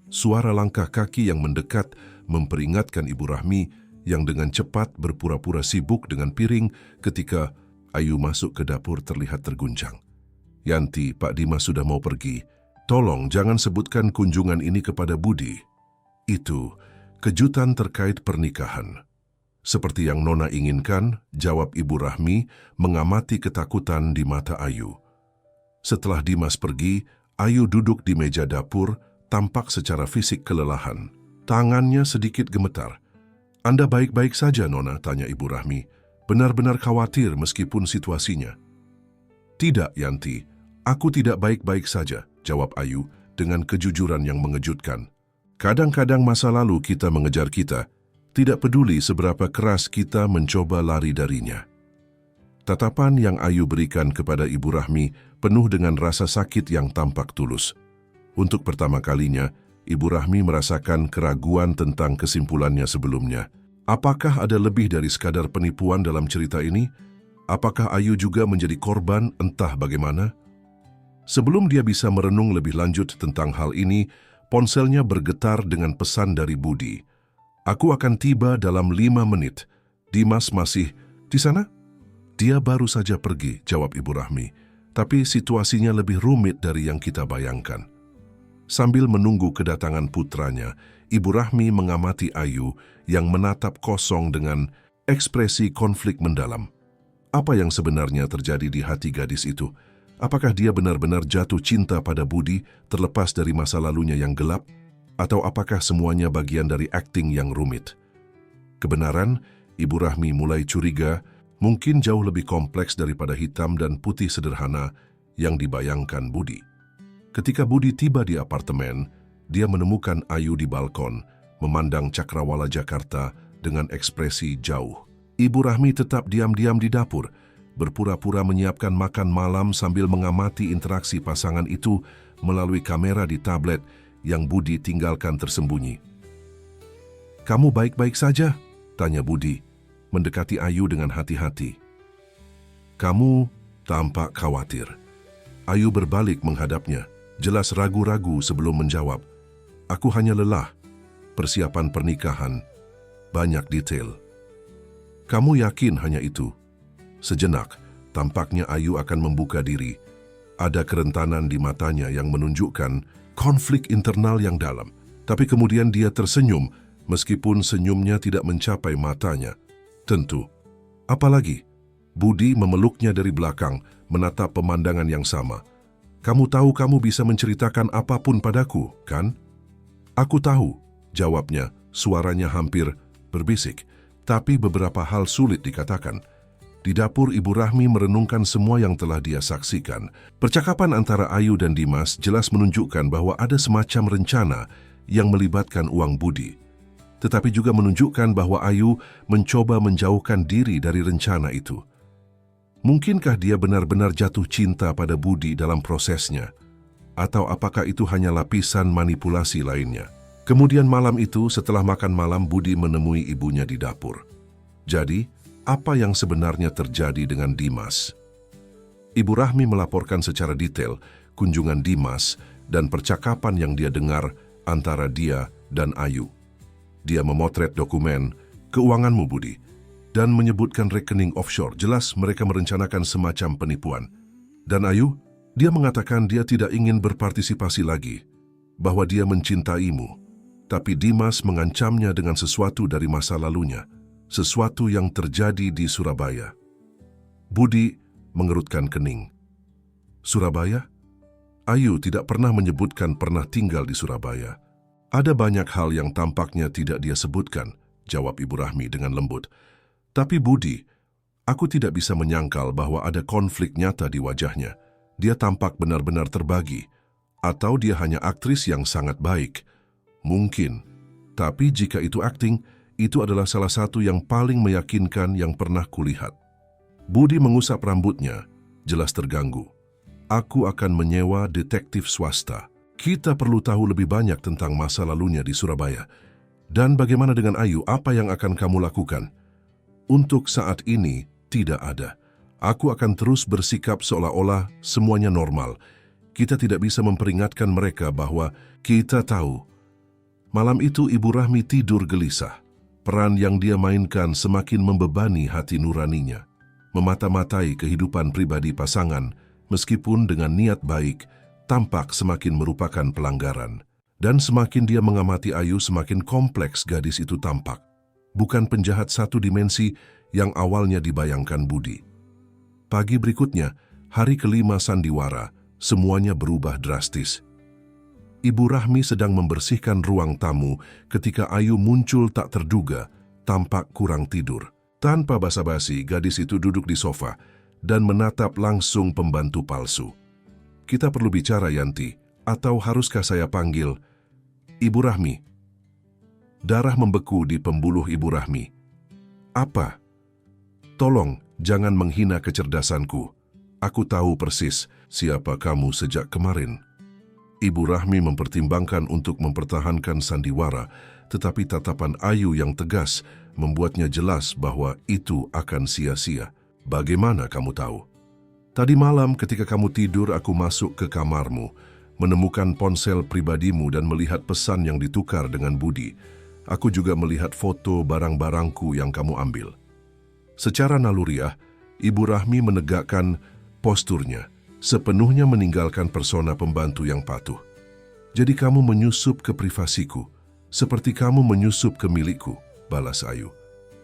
Suara langkah kaki yang mendekat memperingatkan Ibu Rahmi yang dengan cepat berpura-pura sibuk dengan piring ketika Ayu masuk ke dapur terlihat terguncang. Yanti, Pak Dimas sudah mau pergi. Tolong jangan sebutkan kunjungan ini kepada Budi. Itu kejutan terkait pernikahan. Seperti yang Nona inginkan, jawab Ibu Rahmi mengamati ketakutan di mata Ayu. Setelah Dimas pergi, Ayu duduk di meja dapur, tampak secara fisik kelelahan. Tangannya sedikit gemetar. Anda baik-baik saja, Nona? Tanya Ibu Rahmi. Benar-benar khawatir meskipun situasinya. Tidak, Yanti. Aku tidak baik-baik saja, jawab Ayu dengan kejujuran yang mengejutkan. Kadang-kadang masa lalu kita mengejar kita, tidak peduli seberapa keras kita mencoba lari darinya. Tatapan yang Ayu berikan kepada Ibu Rahmi penuh dengan rasa sakit yang tampak tulus. Untuk pertama kalinya, Ibu Rahmi merasakan keraguan tentang kesimpulannya sebelumnya. Apakah ada lebih dari sekadar penipuan dalam cerita ini? Apakah Ayu juga menjadi korban entah bagaimana? Sebelum dia bisa merenung lebih lanjut tentang hal ini, ponselnya bergetar dengan pesan dari Budi. "Aku akan tiba dalam 5 menit. Dimas masih di sana?" "Dia baru saja pergi," jawab Ibu Rahmi. "Tapi situasinya lebih rumit dari yang kita bayangkan." Sambil menunggu kedatangan putranya, Ibu Rahmi mengamati Ayu yang menatap kosong dengan ekspresi konflik mendalam. Apa yang sebenarnya terjadi di hati gadis itu? Apakah dia benar-benar jatuh cinta pada Budi terlepas dari masa lalunya yang gelap? Atau apakah semuanya bagian dari akting yang rumit? Kebenaran, Ibu Rahmi mulai curiga, mungkin jauh lebih kompleks daripada hitam dan putih sederhana yang dibayangkan Budi. Ketika Budi tiba di apartemen, dia menemukan Ayu di balkon, memandang cakrawala Jakarta dengan ekspresi jauh. Ibu Rahmi tetap diam-diam di dapur, berpura-pura menyiapkan makan malam sambil mengamati interaksi pasangan itu melalui kamera di tablet yang Budi tinggalkan tersembunyi. "Kamu baik-baik saja?" tanya Budi, mendekati Ayu dengan hati-hati. "Kamu tampak khawatir." Ayu berbalik menghadapnya, jelas ragu-ragu sebelum menjawab. "Aku hanya lelah. Persiapan pernikahan, banyak detail." "Kamu yakin hanya itu?" Sejenak, tampaknya Ayu akan membuka diri. Ada kerentanan di matanya yang menunjukkan konflik internal yang dalam. Tapi kemudian dia tersenyum, meskipun senyumnya tidak mencapai matanya. "Tentu. Apalagi?" Budi memeluknya dari belakang, menatap pemandangan yang sama. "Kamu tahu kamu bisa menceritakan apapun padaku, kan?" "Aku tahu," jawabnya, suaranya hampir berbisik. Tapi beberapa hal sulit dikatakan. Di dapur, Ibu Rahmi merenungkan semua yang telah dia saksikan. Percakapan antara Ayu dan Dimas jelas menunjukkan bahwa ada semacam rencana yang melibatkan uang Budi. Tetapi juga menunjukkan bahwa Ayu mencoba menjauhkan diri dari rencana itu. Mungkinkah dia benar-benar jatuh cinta pada Budi dalam prosesnya? Atau apakah itu hanya lapisan manipulasi lainnya? Kemudian malam itu, setelah makan malam, Budi menemui ibunya di dapur. Jadi, apa yang sebenarnya terjadi dengan Dimas? Ibu Rahmi melaporkan secara detail kunjungan Dimas dan percakapan yang dia dengar antara dia dan Ayu. Dia memotret dokumen keuanganmu, Budi, dan menyebutkan rekening offshore. Jelas mereka merencanakan semacam penipuan. Dan Ayu, dia mengatakan dia tidak ingin berpartisipasi lagi, bahwa dia mencintaimu. Tapi Dimas mengancamnya dengan sesuatu dari masa lalunya. Sesuatu yang terjadi di Surabaya. Budi mengerutkan kening. Surabaya? Ayu tidak pernah menyebutkan pernah tinggal di Surabaya. "Ada banyak hal yang tampaknya tidak dia sebutkan," jawab Ibu Rahmi dengan lembut. "Tapi Budi, aku tidak bisa menyangkal bahwa ada konflik nyata di wajahnya. Dia tampak benar-benar terbagi. Atau dia hanya aktris yang sangat baik. Mungkin. Tapi jika itu akting, itu adalah salah satu yang paling meyakinkan yang pernah kulihat." Budi mengusap rambutnya, jelas terganggu. "Aku akan menyewa detektif swasta. Kita perlu tahu lebih banyak tentang masa lalunya di Surabaya. Dan bagaimana dengan Ayu, apa yang akan kamu lakukan?" "Untuk saat ini, tidak ada. Aku akan terus bersikap seolah-olah semuanya normal. Kita tidak bisa memperingatkan mereka bahwa kita tahu." Malam itu Ibu Rahmi tidur gelisah. Peran yang dia mainkan semakin membebani hati nuraninya. Memata-matai kehidupan pribadi pasangan, meskipun dengan niat baik, tampak semakin merupakan pelanggaran. Dan semakin dia mengamati Ayu, semakin kompleks gadis itu tampak. Bukan penjahat satu dimensi yang awalnya dibayangkan Budi. Pagi berikutnya, hari kelima sandiwara, semuanya berubah drastis. Ibu Rahmi sedang membersihkan ruang tamu ketika Ayu muncul tak terduga, tampak kurang tidur. Tanpa basa-basi, gadis itu duduk di sofa dan menatap langsung pembantu palsu. "Kita perlu bicara, Yanti," Atau haruskah saya panggil Ibu Rahmi? Darah membeku di pembuluh Ibu Rahmi. Apa? Tolong, jangan menghina kecerdasanku. Aku tahu persis siapa kamu sejak kemarin. Ibu Rahmi mempertimbangkan untuk mempertahankan sandiwara, tetapi tatapan Ayu yang tegas membuatnya jelas bahwa itu akan sia-sia. Bagaimana kamu tahu? Tadi malam ketika kamu tidur, aku masuk ke kamarmu, menemukan ponsel pribadimu dan melihat pesan yang ditukar dengan Budi. Aku juga melihat foto barang-barangku yang kamu ambil. Secara naluriah, Ibu Rahmi menegakkan posturnya, sepenuhnya meninggalkan persona pembantu yang patuh. Jadi kamu menyusup ke privasiku, seperti kamu menyusup ke milikku, balas Ayu.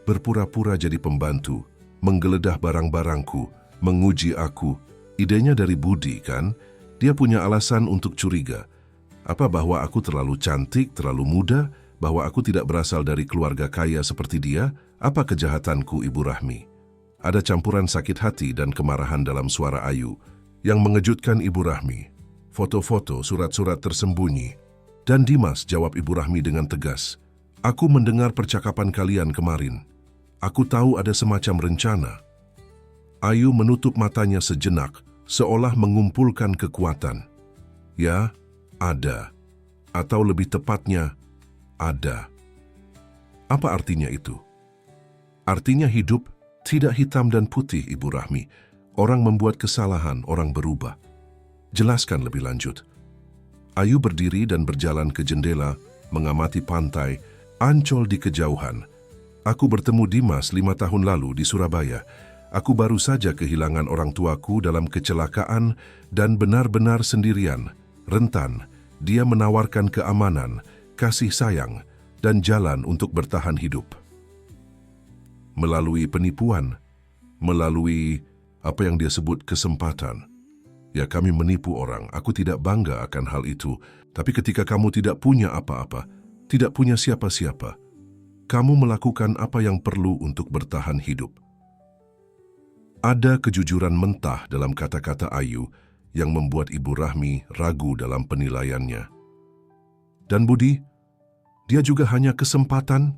Berpura-pura jadi pembantu, menggeledah barang-barangku, menguji aku. Idenya dari Budi, kan? Dia punya alasan untuk curiga. Apa bahwa aku terlalu cantik, terlalu muda, bahwa aku tidak berasal dari keluarga kaya seperti dia? Apa kejahatanku, Ibu Rahmi? Ada campuran sakit hati dan kemarahan dalam suara Ayu yang mengejutkan Ibu Rahmi. Foto-foto, surat-surat tersembunyi. Dan Dimas, jawab Ibu Rahmi dengan tegas. Aku mendengar percakapan kalian kemarin. Aku tahu ada semacam rencana. Ayu menutup matanya sejenak, seolah mengumpulkan kekuatan. Ya, ada. Atau lebih tepatnya, ada. Apa artinya itu? Artinya hidup tidak hitam dan putih, Ibu Rahmi. Orang membuat kesalahan, orang berubah. Jelaskan lebih lanjut. Ayu berdiri dan berjalan ke jendela, mengamati pantai, Ancol di kejauhan. Aku bertemu Dimas 5 tahun lalu di Surabaya. Aku baru saja kehilangan orang tuaku dalam kecelakaan dan benar-benar sendirian, rentan. Dia menawarkan keamanan, kasih sayang, dan jalan untuk bertahan hidup. Melalui penipuan, melalui apa yang dia sebut kesempatan. Ya, kami menipu orang. Aku tidak bangga akan hal itu. Tapi ketika kamu tidak punya apa-apa, tidak punya siapa-siapa, kamu melakukan apa yang perlu untuk bertahan hidup. Ada kejujuran mentah dalam kata-kata Ayu yang membuat Ibu Rahmi ragu dalam penilaiannya. Dan Budi, dia juga hanya kesempatan.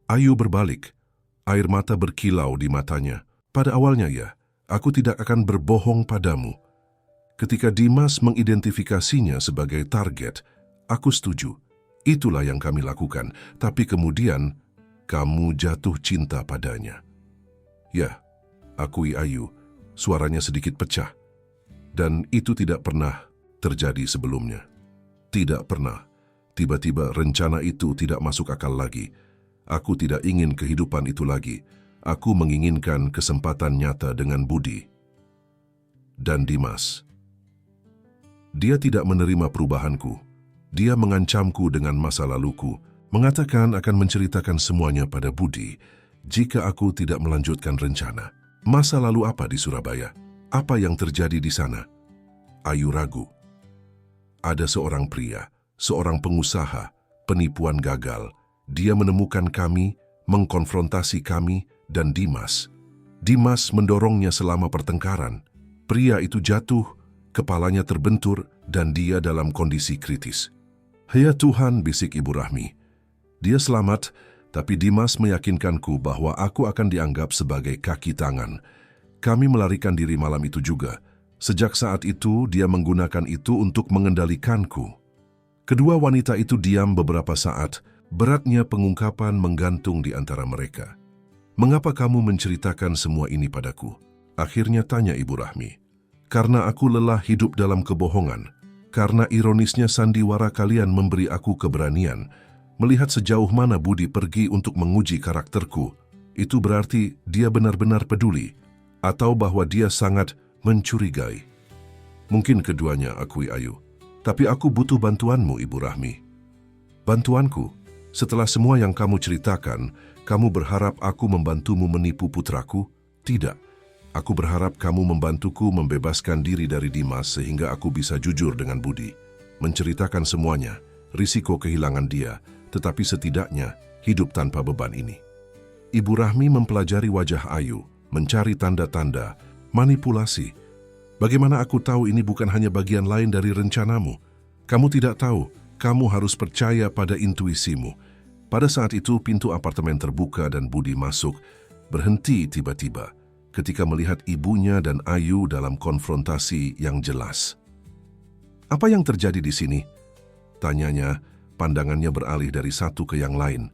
Ayu berbalik, air mata berkilau di matanya. Pada awalnya ya, aku tidak akan berbohong padamu. Ketika Dimas mengidentifikasinya sebagai target, aku setuju. Itulah yang kami lakukan. Tapi kemudian, kamu jatuh cinta padanya. Ya, akui Ayu, suaranya sedikit pecah. Dan itu tidak pernah terjadi sebelumnya. Tidak pernah. Tiba-tiba rencana itu tidak masuk akal lagi. Aku tidak ingin kehidupan itu lagi. Aku menginginkan kesempatan nyata dengan Budi. Dan Dimas. Dia tidak menerima perubahanku. Dia mengancamku dengan masa laluku, mengatakan akan menceritakan semuanya pada Budi jika aku tidak melanjutkan rencana. Masa lalu apa di Surabaya? Apa yang terjadi di sana? Ayu ragu. Ada seorang pria, seorang pengusaha, penipuan gagal. Dia menemukan kami, mengkonfrontasi kami, dan Dimas. Dimas mendorongnya selama pertengkaran. Pria itu jatuh, kepalanya terbentur, dan dia dalam kondisi kritis. Ya Tuhan, bisik Ibu Rahmi. Dia selamat, tapi Dimas meyakinkanku bahwa aku akan dianggap sebagai kaki tangan. Kami melarikan diri malam itu juga. Sejak saat itu, dia menggunakan itu untuk mengendalikanku. Kedua wanita itu diam beberapa saat, beratnya pengungkapan menggantung di antara mereka. Mengapa kamu menceritakan semua ini padaku? Akhirnya tanya Ibu Rahmi. Karena aku lelah hidup dalam kebohongan. Karena ironisnya sandiwara kalian memberi aku keberanian. Melihat sejauh mana Budi pergi untuk menguji karakterku, itu berarti dia benar-benar peduli. Atau bahwa dia sangat mencurigai. Mungkin keduanya, akui Ayu. Tapi aku butuh bantuanmu, Ibu Rahmi. Bantuanku? Setelah semua yang kamu ceritakan, kamu berharap aku membantumu menipu putraku? Tidak. Aku berharap kamu membantuku membebaskan diri dari Dimas sehingga aku bisa jujur dengan Budi. Menceritakan semuanya, risiko kehilangan dia, tetapi setidaknya hidup tanpa beban ini. Ibu Rahmi mempelajari wajah Ayu, mencari tanda-tanda, manipulasi. Bagaimana aku tahu ini bukan hanya bagian lain dari rencanamu? Kamu tidak tahu, kamu harus percaya pada intuisimu. Pada saat itu pintu apartemen terbuka dan Budi masuk, berhenti tiba-tiba ketika melihat ibunya dan Ayu dalam konfrontasi yang jelas. "Apa yang terjadi di sini?" tanyanya, pandangannya beralih dari satu ke yang lain.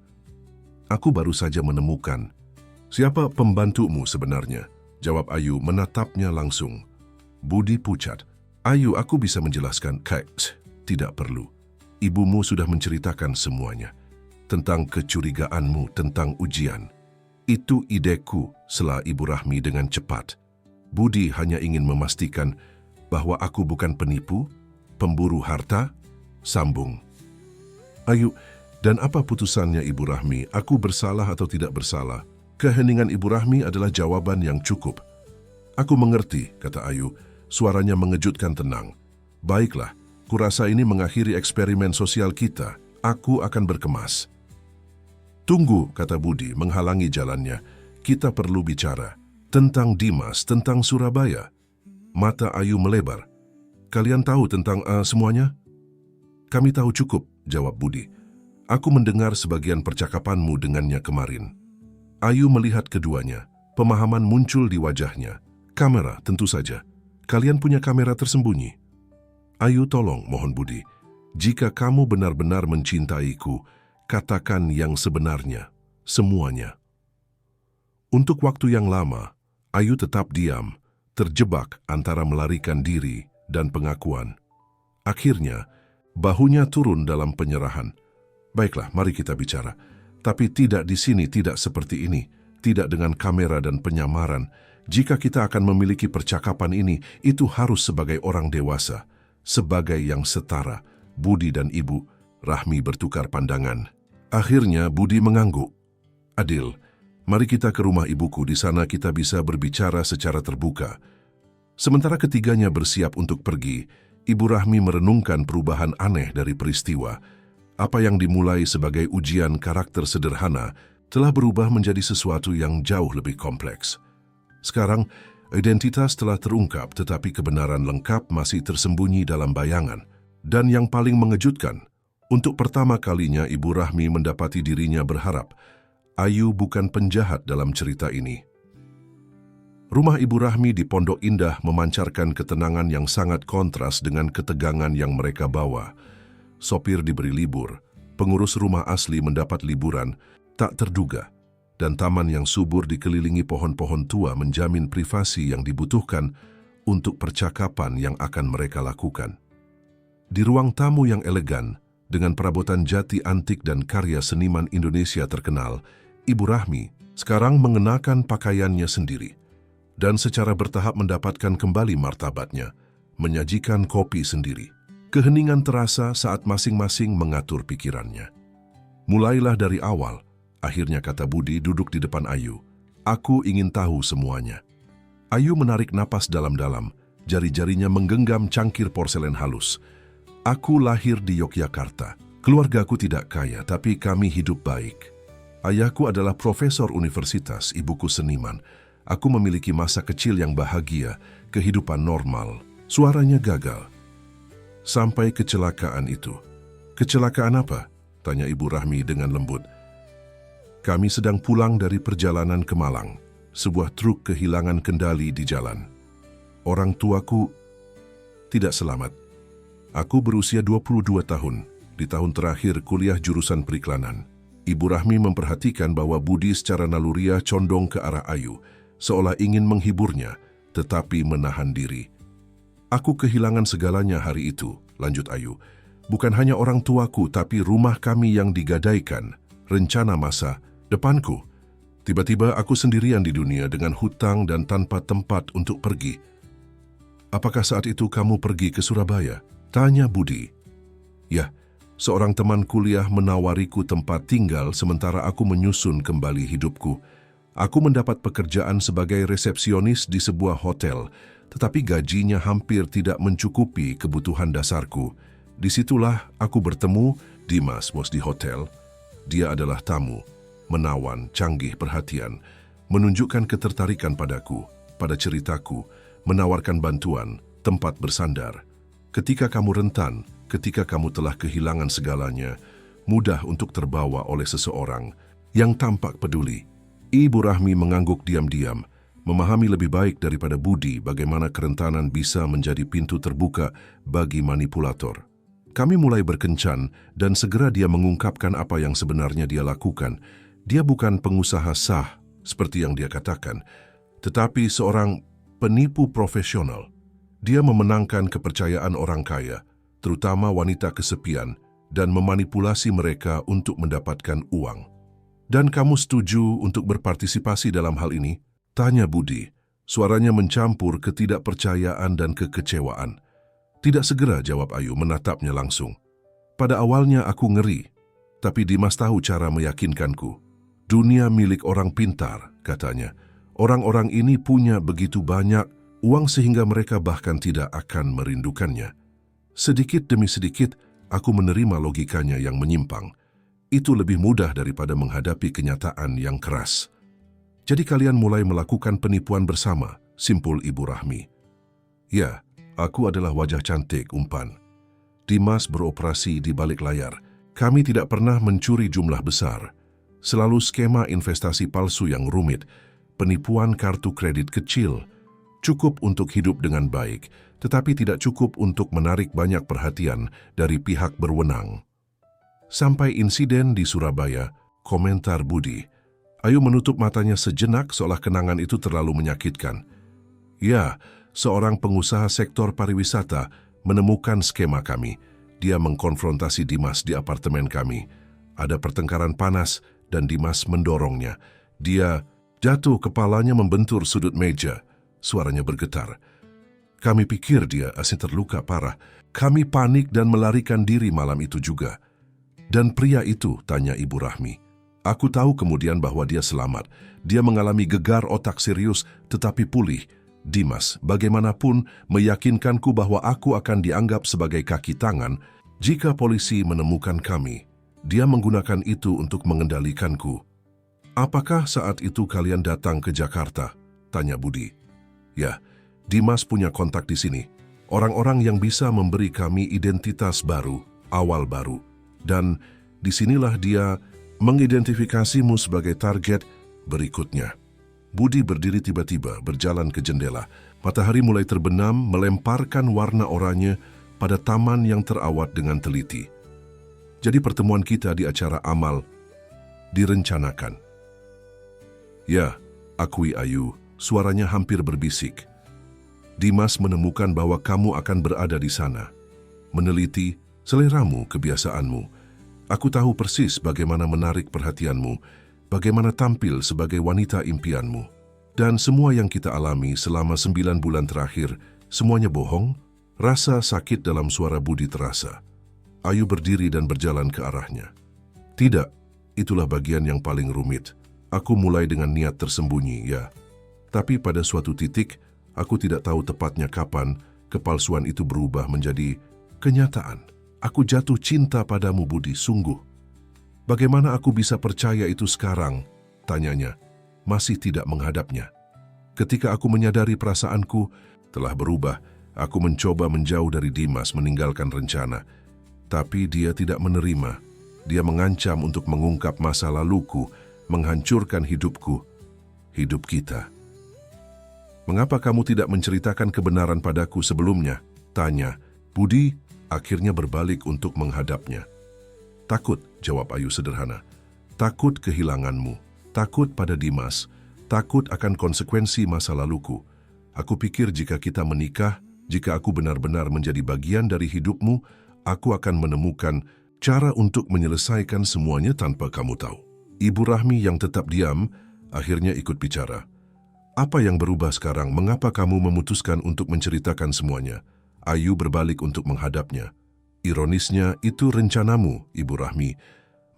"Aku baru saja menemukan." "Siapa pembantumu sebenarnya?" jawab Ayu menatapnya langsung. Budi pucat. "Ayu, aku bisa menjelaskan." Tidak perlu. Ibumu sudah menceritakan semuanya. Tentang kecurigaanmu, tentang ujian. "Itu ideku," sela Ibu Rahmi dengan cepat. "Budi hanya ingin memastikan bahwa aku bukan penipu, pemburu harta," sambung. "Ayu, dan apa putusannya Ibu Rahmi? Aku bersalah atau tidak bersalah?" Keheningan Ibu Rahmi adalah jawaban yang cukup. "Aku mengerti," kata Ayu, suaranya mengejutkan tenang. "Baiklah, kurasa ini mengakhiri eksperimen sosial kita. Aku akan berkemas." "Tunggu," kata Budi menghalangi jalannya. "Kita perlu bicara. Tentang Dimas, tentang Surabaya." Mata Ayu melebar. "Kalian tahu tentang semuanya?" "Kami tahu cukup," jawab Budi. "Aku mendengar sebagian percakapanmu dengannya kemarin." Ayu melihat keduanya. Pemahaman muncul di wajahnya. "Kamera, tentu saja. Kalian punya kamera tersembunyi." "Ayu, tolong," mohon Budi. "Jika kamu benar-benar mencintaiku, katakan yang sebenarnya, semuanya." Untuk waktu yang lama, Ayu tetap diam, terjebak antara melarikan diri dan pengakuan. Akhirnya, bahunya turun dalam penyerahan. "Baiklah, mari kita bicara. Tapi tidak di sini, tidak seperti ini. Tidak dengan kamera dan penyamaran. Jika kita akan memiliki percakapan ini, itu harus sebagai orang dewasa. Sebagai yang setara." Budi dan Ibu Rahmi bertukar pandangan. Akhirnya Budi mengangguk. "Adil, mari kita ke rumah ibuku. Di sana kita bisa berbicara secara terbuka." Sementara ketiganya bersiap untuk pergi, Ibu Rahmi merenungkan perubahan aneh dari peristiwa. Apa yang dimulai sebagai ujian karakter sederhana telah berubah menjadi sesuatu yang jauh lebih kompleks. Sekarang, identitas telah terungkap, tetapi kebenaran lengkap masih tersembunyi dalam bayangan. Dan yang paling mengejutkan, untuk pertama kalinya Ibu Rahmi mendapati dirinya berharap Ayu bukan penjahat dalam cerita ini. Rumah Ibu Rahmi di Pondok Indah memancarkan ketenangan yang sangat kontras dengan ketegangan yang mereka bawa. Sopir diberi libur, pengurus rumah asli mendapat liburan tak terduga, dan taman yang subur dikelilingi pohon-pohon tua menjamin privasi yang dibutuhkan untuk percakapan yang akan mereka lakukan. Di ruang tamu yang elegan, dengan perabotan jati antik dan karya seniman Indonesia terkenal, Ibu Rahmi sekarang mengenakan pakaiannya sendiri dan secara bertahap mendapatkan kembali martabatnya, menyajikan kopi sendiri. Keheningan terasa saat masing-masing mengatur pikirannya. "Mulailah dari awal," akhirnya kata Budi duduk di depan Ayu. "Aku ingin tahu semuanya." Ayu menarik napas dalam-dalam, jari-jarinya menggenggam cangkir porselen halus. "Aku lahir di Yogyakarta. Keluargaku tidak kaya, tapi kami hidup baik. Ayahku adalah profesor universitas, ibuku seniman. Aku memiliki masa kecil yang bahagia, kehidupan normal." Suaranya gagal. "Sampai kecelakaan itu." "Kecelakaan apa?" tanya Ibu Rahmi dengan lembut. "Kami sedang pulang dari perjalanan ke Malang. Sebuah truk kehilangan kendali di jalan. Orang tuaku tidak selamat. Aku berusia 22 tahun, di tahun terakhir kuliah jurusan periklanan." Ibu Rahmi memperhatikan bahwa Budi secara naluriah condong ke arah Ayu, seolah ingin menghiburnya, tetapi menahan diri. "Aku kehilangan segalanya hari itu," lanjut Ayu. "Bukan hanya orang tuaku, tapi rumah kami yang digadaikan, rencana masa depanku. Tiba-tiba aku sendirian di dunia dengan hutang dan tanpa tempat untuk pergi." "Apakah saat itu kamu pergi ke Surabaya?" tanya Budi. "Ya, seorang teman kuliah menawariku tempat tinggal sementara aku menyusun kembali hidupku. Aku mendapat pekerjaan sebagai resepsionis di sebuah hotel, tetapi gajinya hampir tidak mencukupi kebutuhan dasarku. Disitulah aku bertemu Dimas, bos di hotel. Dia adalah tamu, menawan, canggih, perhatian, menunjukkan ketertarikan padaku, pada ceritaku, menawarkan bantuan, tempat bersandar. Ketika kamu rentan, ketika kamu telah kehilangan segalanya, mudah untuk terbawa oleh seseorang yang tampak peduli. Ibu Rahmi mengangguk diam-diam, memahami lebih baik daripada Budi bagaimana kerentanan bisa menjadi pintu terbuka bagi manipulator. Kami mulai berkencan dan segera dia mengungkapkan apa yang sebenarnya dia lakukan. Dia bukan pengusaha sah seperti yang dia katakan, tetapi seorang penipu profesional. Dia memenangkan kepercayaan orang kaya, terutama wanita kesepian, dan memanipulasi mereka untuk mendapatkan uang. Dan kamu setuju untuk berpartisipasi dalam hal ini? Tanya Budi. Suaranya mencampur ketidakpercayaan dan kekecewaan. Tidak segera jawab Ayu menatapnya langsung. Pada awalnya aku ngeri, tapi Dimas tahu cara meyakinkanku. Dunia milik orang pintar, katanya. Orang-orang ini punya begitu banyak uang sehingga mereka bahkan tidak akan merindukannya. Sedikit demi sedikit, aku menerima logikanya yang menyimpang. Itu lebih mudah daripada menghadapi kenyataan yang keras. Jadi kalian mulai melakukan penipuan bersama, simpul Ibu Rahmi. Ya, aku adalah wajah cantik umpan. Dimas beroperasi di balik layar. Kami tidak pernah mencuri jumlah besar. Selalu skema investasi palsu yang rumit, penipuan kartu kredit kecil, cukup untuk hidup dengan baik, tetapi tidak cukup untuk menarik banyak perhatian dari pihak berwenang. Sampai insiden di Surabaya, komentar Budi. Ayu menutup matanya sejenak seolah kenangan itu terlalu menyakitkan. Ya, seorang pengusaha sektor pariwisata menemukan skema kami. Dia mengkonfrontasi Dimas di apartemen kami. Ada pertengkaran panas dan Dimas mendorongnya. Dia jatuh, kepalanya membentur sudut meja. Suaranya bergetar. Kami pikir dia asing terluka parah. Kami panik dan melarikan diri malam itu juga. Dan pria itu, tanya Ibu Rahmi. Aku tahu kemudian bahwa dia selamat. Dia mengalami gegar otak serius tetapi pulih. Dimas, bagaimanapun meyakinkanku bahwa aku akan dianggap sebagai kaki tangan jika polisi menemukan kami. Dia menggunakan itu untuk mengendalikanku. Apakah saat itu kalian datang ke Jakarta? Tanya Budi. Ya, Dimas punya kontak di sini. Orang-orang yang bisa memberi kami identitas baru, awal baru. Dan disinilah dia mengidentifikasimu sebagai target berikutnya. Budi berdiri tiba-tiba, berjalan ke jendela. Matahari mulai terbenam, melemparkan warna oranye pada taman yang terawat dengan teliti. Jadi pertemuan kita di acara amal direncanakan. Ya, akui Ayu, suaranya hampir berbisik. Dimas menemukan bahwa kamu akan berada di sana. Meneliti seleramu, kebiasaanmu. Aku tahu persis bagaimana menarik perhatianmu, bagaimana tampil sebagai wanita impianmu. Dan semua yang kita alami selama 9 bulan terakhir, semuanya bohong. Rasa sakit dalam suara Budi terasa. Ayu berdiri dan berjalan ke arahnya. Tidak, itulah bagian yang paling rumit. Aku mulai dengan niat tersembunyi, ya. Tapi pada suatu titik, aku tidak tahu tepatnya kapan kepalsuan itu berubah menjadi kenyataan. Aku jatuh cinta padamu, Budi, sungguh. Bagaimana aku bisa percaya itu sekarang? Tanyanya, masih tidak menghadapnya. Ketika aku menyadari perasaanku telah berubah, aku mencoba menjauh dari Dimas, meninggalkan rencana. Tapi dia tidak menerima. Dia mengancam untuk mengungkap masa laluku, menghancurkan hidupku, hidup kita. Mengapa kamu tidak menceritakan kebenaran padaku sebelumnya? Tanya. Budi akhirnya berbalik untuk menghadapnya. Takut, jawab Ayu sederhana. Takut kehilanganmu, takut pada Dimas, takut akan konsekuensi masa laluku. Aku pikir jika kita menikah, jika aku benar-benar menjadi bagian dari hidupmu, aku akan menemukan cara untuk menyelesaikan semuanya tanpa kamu tahu. Ibu Rahmi yang tetap diam, akhirnya ikut bicara. Apa yang berubah sekarang? Mengapa kamu memutuskan untuk menceritakan semuanya? Ayu berbalik untuk menghadapnya. Ironisnya, itu rencanamu, Ibu Rahmi.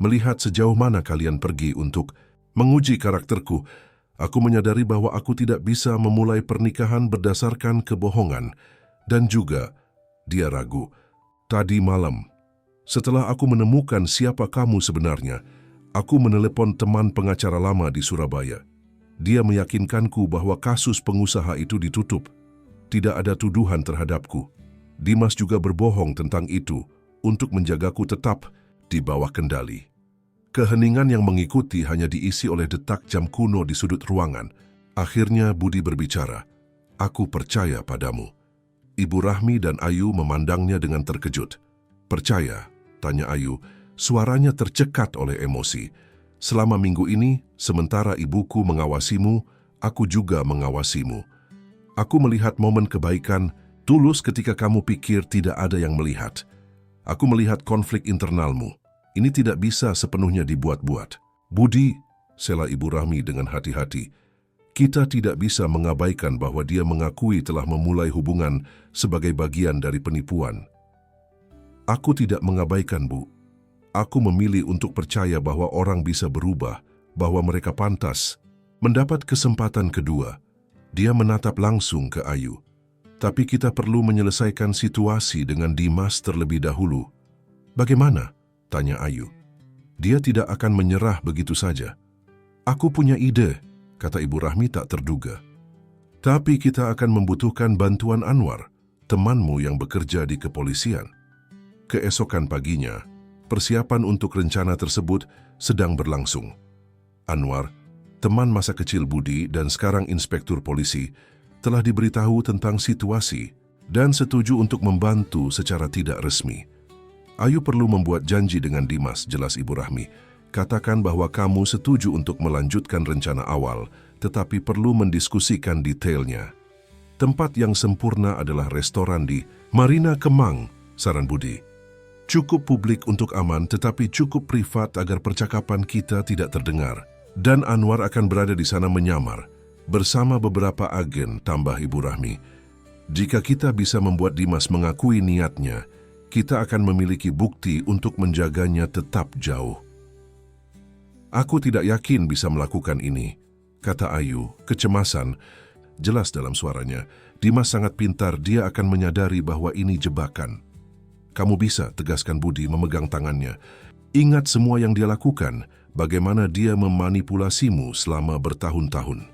Melihat sejauh mana kalian pergi untuk menguji karakterku, aku menyadari bahwa aku tidak bisa memulai pernikahan berdasarkan kebohongan. Dan juga, dia ragu. Tadi malam, setelah aku menemukan siapa kamu sebenarnya, aku menelepon teman pengacara lama di Surabaya. Dia meyakinkanku bahwa kasus pengusaha itu ditutup. Tidak ada tuduhan terhadapku. Dimas juga berbohong tentang itu untuk menjagaku tetap di bawah kendali. Keheningan yang mengikuti hanya diisi oleh detak jam kuno di sudut ruangan. Akhirnya Budi berbicara. Aku percaya padamu. Ibu Rahmi dan Ayu memandangnya dengan terkejut. Percaya? Tanya Ayu. Suaranya tercekat oleh emosi. Selama minggu ini, sementara ibuku mengawasimu, aku juga mengawasimu. Aku melihat momen kebaikan tulus ketika kamu pikir tidak ada yang melihat. Aku melihat konflik internalmu. Ini tidak bisa sepenuhnya dibuat-buat. Budi, sela Ibu Rahmi dengan hati-hati, kita tidak bisa mengabaikan bahwa dia mengakui telah memulai hubungan sebagai bagian dari penipuan. Aku tidak mengabaikan, Bu. Aku memilih untuk percaya bahwa orang bisa berubah, bahwa mereka pantas. Mendapat kesempatan kedua, dia menatap langsung ke Ayu. Tapi kita perlu menyelesaikan situasi dengan Dimas terlebih dahulu. Bagaimana? Tanya Ayu. Dia tidak akan menyerah begitu saja. Aku punya ide, kata Ibu Rahmi tak terduga. Tapi kita akan membutuhkan bantuan Anwar, temanmu yang bekerja di kepolisian. Keesokan paginya, persiapan untuk rencana tersebut sedang berlangsung. Anwar, teman masa kecil Budi dan sekarang inspektur polisi, telah diberitahu tentang situasi dan setuju untuk membantu secara tidak resmi. Ayu perlu membuat janji dengan Dimas, jelas Ibu Rahmi. Katakan bahwa kamu setuju untuk melanjutkan rencana awal, tetapi perlu mendiskusikan detailnya. Tempat yang sempurna adalah restoran di Marina Kemang, saran Budi. Cukup publik untuk aman, tetapi cukup privat agar percakapan kita tidak terdengar. Dan Anwar akan berada di sana menyamar, bersama beberapa agen, tambah Ibu Rahmi. Jika kita bisa membuat Dimas mengakui niatnya, kita akan memiliki bukti untuk menjaganya tetap jauh. Aku tidak yakin bisa melakukan ini, kata Ayu, kecemasan jelas dalam suaranya. Dimas sangat pintar, dia akan menyadari bahwa ini jebakan. Kamu bisa, tegaskan Budi memegang tangannya. Ingat semua yang dia lakukan, bagaimana dia memanipulasimu selama bertahun-tahun.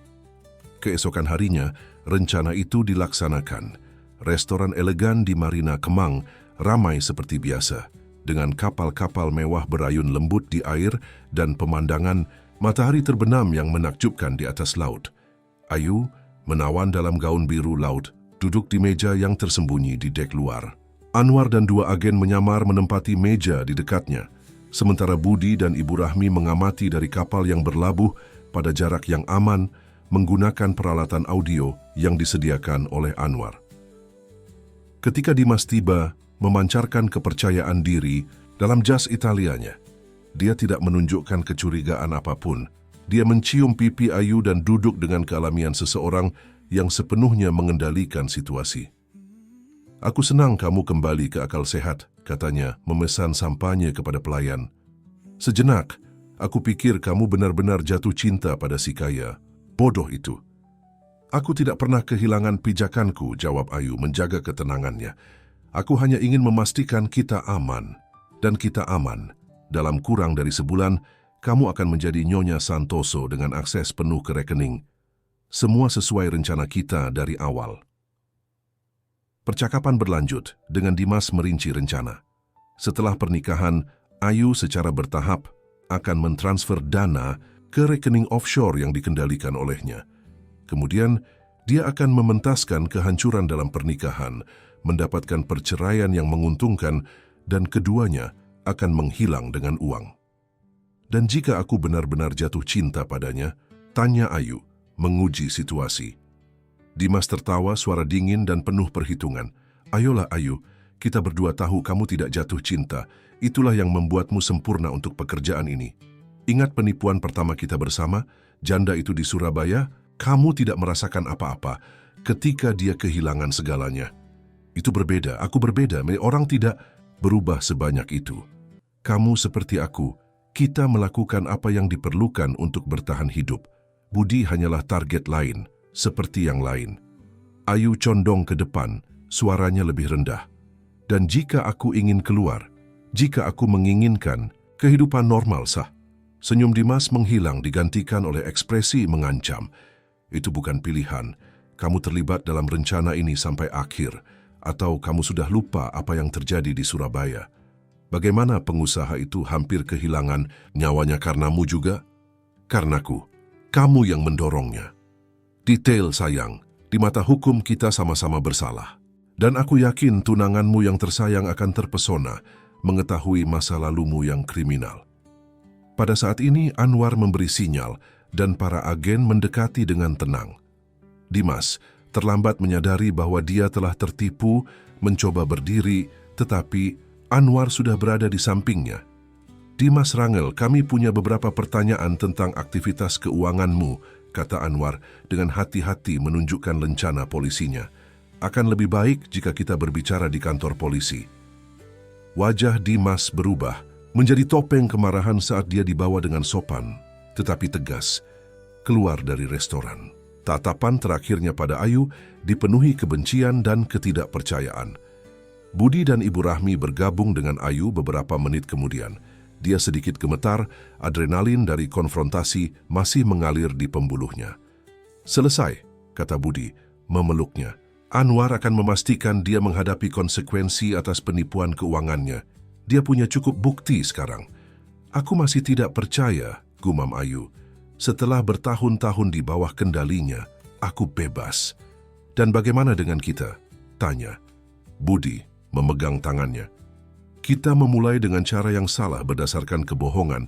Keesokan harinya, rencana itu dilaksanakan. Restoran elegan di Marina Kemang ramai seperti biasa, dengan kapal-kapal mewah berayun lembut di air dan pemandangan matahari terbenam yang menakjubkan di atas laut. Ayu, menawan dalam gaun biru laut, duduk di meja yang tersembunyi di dek luar. Anwar dan dua agen menyamar menempati meja di dekatnya, sementara Budi dan Ibu Rahmi mengamati dari kapal yang berlabuh pada jarak yang aman menggunakan peralatan audio yang disediakan oleh Anwar. Ketika Dimas tiba, memancarkan kepercayaan diri dalam jas Italianya, dia tidak menunjukkan kecurigaan apapun. Dia mencium pipi Ayu dan duduk dengan kealamian seseorang yang sepenuhnya mengendalikan situasi. Aku senang kamu kembali ke akal sehat, katanya, memesan sampahnya kepada pelayan. Sejenak, aku pikir kamu benar-benar jatuh cinta pada si kaya. Bodoh itu. Aku tidak pernah kehilangan pijakanku, jawab Ayu menjaga ketenangannya. Aku hanya ingin memastikan kita aman. Dan kita aman. Dalam kurang dari sebulan, kamu akan menjadi Nyonya Santoso dengan akses penuh ke rekening. Semua sesuai rencana kita dari awal. Percakapan berlanjut dengan Dimas merinci rencana. Setelah pernikahan, Ayu secara bertahap akan mentransfer dana ke rekening offshore yang dikendalikan olehnya. Kemudian, dia akan mementaskan kehancuran dalam pernikahan, mendapatkan perceraian yang menguntungkan, dan keduanya akan menghilang dengan uang. Dan jika aku benar-benar jatuh cinta padanya, tanya Ayu, menguji situasi. Dimas tertawa, suara dingin dan penuh perhitungan. Ayolah Ayu, kita berdua tahu kamu tidak jatuh cinta. Itulah yang membuatmu sempurna untuk pekerjaan ini. Ingat penipuan pertama kita bersama, janda itu di Surabaya, kamu tidak merasakan apa-apa ketika dia kehilangan segalanya. Itu berbeda, aku berbeda, orang tidak berubah sebanyak itu. Kamu seperti aku, kita melakukan apa yang diperlukan untuk bertahan hidup. Budi hanyalah target lain, seperti yang lain. Ayu condong ke depan, suaranya lebih rendah. Dan jika aku ingin keluar, jika aku menginginkan kehidupan normal sah. Senyum Dimas menghilang digantikan oleh ekspresi mengancam. Itu bukan pilihan. kamu terlibat dalam rencana ini sampai akhir, atau kamu sudah lupa apa yang terjadi di Surabaya? Bagaimana pengusaha itu hampir kehilangan nyawanya karenamu juga? Karenaku, kamu yang mendorongnya. Detail sayang, di mata hukum kita sama-sama bersalah. Dan aku yakin tunanganmu yang tersayang akan terpesona mengetahui masa lalumu yang kriminal. Pada saat ini Anwar memberi sinyal dan para agen mendekati dengan tenang. Dimas terlambat menyadari bahwa dia telah tertipu, mencoba berdiri, tetapi Anwar sudah berada di sampingnya. Dimas Rangel, kami punya beberapa pertanyaan tentang aktivitas keuanganmu, kata Anwar dengan hati-hati menunjukkan lencana polisinya. Akan lebih baik jika kita berbicara di kantor polisi. Wajah Dimas berubah menjadi topeng kemarahan saat dia dibawa dengan sopan, tetapi tegas, keluar dari restoran. Tatapan terakhirnya pada Ayu dipenuhi kebencian dan ketidakpercayaan. Budi dan Ibu Rahmi bergabung dengan Ayu beberapa menit kemudian. Dia sedikit gemetar, adrenalin dari konfrontasi masih mengalir di pembuluhnya. Selesai, kata Budi, memeluknya. Anwar akan memastikan dia menghadapi konsekuensi atas penipuan keuangannya. Dia punya cukup bukti sekarang. Aku masih tidak percaya, gumam Ayu. Setelah bertahun-tahun di bawah kendalinya, aku bebas. Dan bagaimana dengan kita? Tanya. Budi memegang tangannya. Kita memulai dengan cara yang salah berdasarkan kebohongan.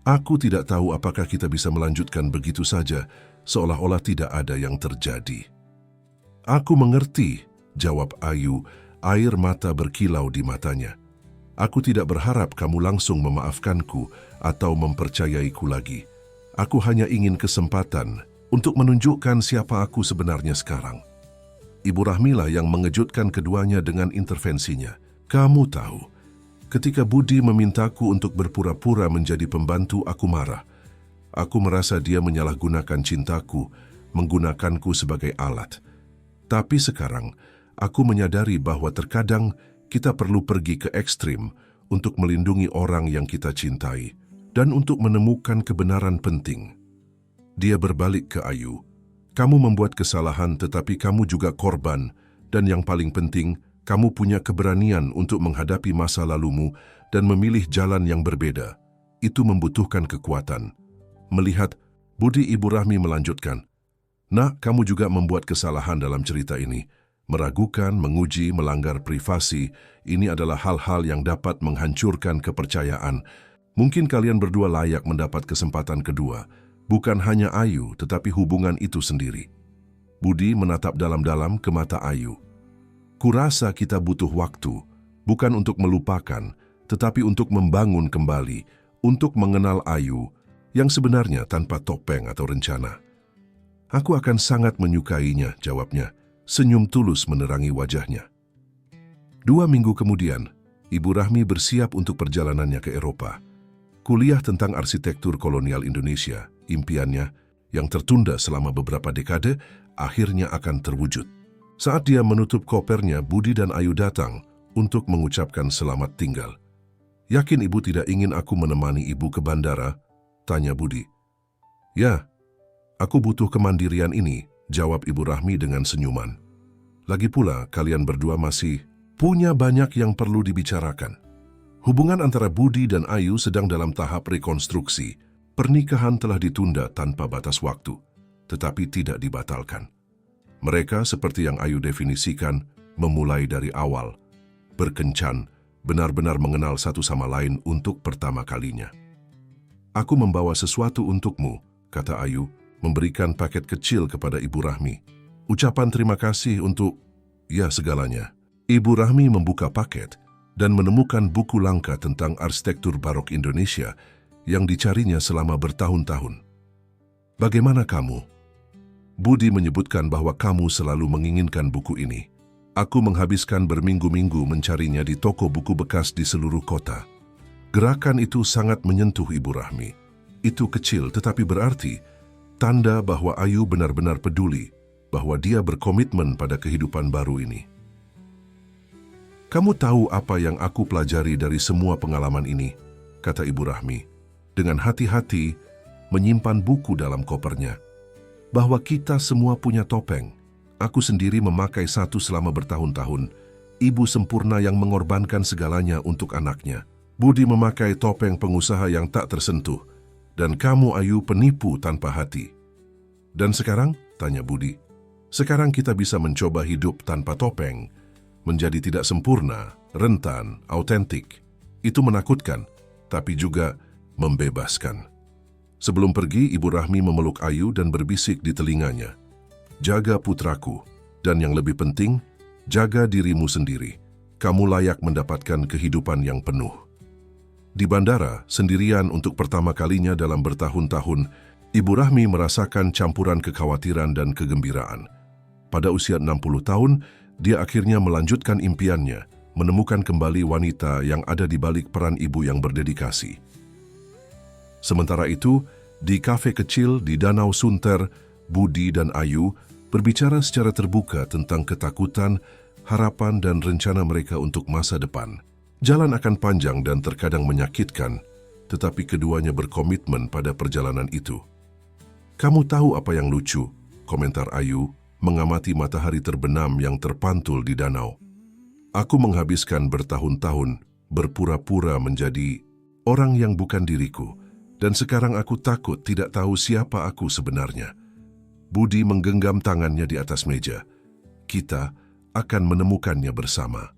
Aku tidak tahu apakah kita bisa melanjutkan begitu saja, seolah-olah tidak ada yang terjadi. Aku mengerti, jawab Ayu, air mata berkilau di matanya. Aku tidak berharap kamu langsung memaafkanku atau mempercayaiku lagi. Aku hanya ingin kesempatan untuk menunjukkan siapa aku sebenarnya sekarang. Ibu Rahmilah yang mengejutkan keduanya dengan intervensinya. Kamu tahu, ketika Budi memintaku untuk berpura-pura menjadi pembantu, aku marah. Aku merasa dia menyalahgunakan cintaku, menggunakanku sebagai alat. Tapi sekarang, aku menyadari bahwa terkadang kita perlu pergi ke ekstrim untuk melindungi orang yang kita cintai dan untuk menemukan kebenaran penting. Dia berbalik ke Ayu. Kamu membuat kesalahan tetapi kamu juga korban, dan yang paling penting, kamu punya keberanian untuk menghadapi masa lalumu dan memilih jalan yang berbeda. Itu membutuhkan kekuatan. Melihat Budi, Ibu Rahmi melanjutkan, Nak, kamu juga membuat kesalahan dalam cerita ini. Meragukan, menguji, melanggar privasi, ini adalah hal-hal yang dapat menghancurkan kepercayaan. Mungkin kalian berdua layak mendapat kesempatan kedua, bukan hanya Ayu, tetapi hubungan itu sendiri. Budi menatap dalam-dalam ke mata Ayu. Kurasa kita butuh waktu, bukan untuk melupakan, tetapi untuk membangun kembali, untuk mengenal Ayu, yang sebenarnya tanpa topeng atau rencana. Aku akan sangat menyukainya, jawabnya. Senyum tulus menerangi wajahnya. 2 minggu kemudian, Ibu Rahmi bersiap untuk perjalanannya ke Eropa. Kuliah tentang arsitektur kolonial Indonesia, impiannya yang tertunda selama beberapa dekade, akhirnya akan terwujud. Saat dia menutup kopernya, Budi dan Ayu datang untuk mengucapkan selamat tinggal. Yakin ibu tidak ingin aku menemani ibu ke bandara? Tanya Budi. Ya, aku butuh kemandirian ini, jawab Ibu Rahmi dengan senyuman. Lagi pula, kalian berdua masih punya banyak yang perlu dibicarakan. Hubungan antara Budi dan Ayu sedang dalam tahap rekonstruksi. Pernikahan telah ditunda tanpa batas waktu, tetapi tidak dibatalkan. Mereka, seperti yang Ayu definisikan, memulai dari awal, berkencan, benar-benar mengenal satu sama lain untuk pertama kalinya. Aku membawa sesuatu untukmu, kata Ayu, memberikan paket kecil kepada Ibu Rahmi. Ucapan terima kasih untuk, ya, segalanya. Ibu Rahmi membuka paket dan menemukan buku langka tentang arsitektur barok Indonesia yang dicarinya selama bertahun-tahun. Bagaimana kamu? Budi menyebutkan bahwa kamu selalu menginginkan buku ini. Aku menghabiskan berminggu-minggu mencarinya di toko buku bekas di seluruh kota. Gerakan itu sangat menyentuh Ibu Rahmi. Itu kecil tetapi berarti, tanda bahwa Ayu benar-benar peduli, bahwa dia berkomitmen pada kehidupan baru ini. Kamu tahu apa yang aku pelajari dari semua pengalaman ini, kata Ibu Rahmi, dengan hati-hati menyimpan buku dalam kopernya, bahwa kita semua punya topeng, Aku sendiri memakai satu selama bertahun-tahun. Ibu sempurna yang mengorbankan segalanya untuk anaknya. Budi memakai topeng pengusaha yang tak tersentuh. Dan kamu, Ayu, penipu tanpa hati. Dan sekarang? Tanya Budi. Sekarang kita bisa mencoba hidup tanpa topeng. Menjadi tidak sempurna, rentan, autentik. Itu menakutkan, tapi juga membebaskan. Sebelum pergi, Ibu Rahmi memeluk Ayu dan berbisik di telinganya. Jaga putraku, dan yang lebih penting, jaga dirimu sendiri. Kamu layak mendapatkan kehidupan yang penuh. Di bandara, sendirian untuk pertama kalinya dalam bertahun-tahun, Ibu Rahmi merasakan campuran kekhawatiran dan kegembiraan. Pada usia 60 tahun, dia akhirnya melanjutkan impiannya, menemukan kembali wanita yang ada di balik peran ibu yang berdedikasi. Sementara itu, di kafe kecil di Danau Sunter, Budi dan Ayu berbicara secara terbuka tentang ketakutan, harapan dan rencana mereka untuk masa depan. Jalan akan panjang dan terkadang menyakitkan, tetapi keduanya berkomitmen pada perjalanan itu. Kamu tahu apa yang lucu? Komentar Ayu mengamati matahari terbenam yang terpantul di danau. Aku menghabiskan bertahun-tahun berpura-pura menjadi orang yang bukan diriku, dan sekarang aku takut tidak tahu siapa aku sebenarnya. Budi menggenggam tangannya di atas meja. Kita akan menemukannya bersama.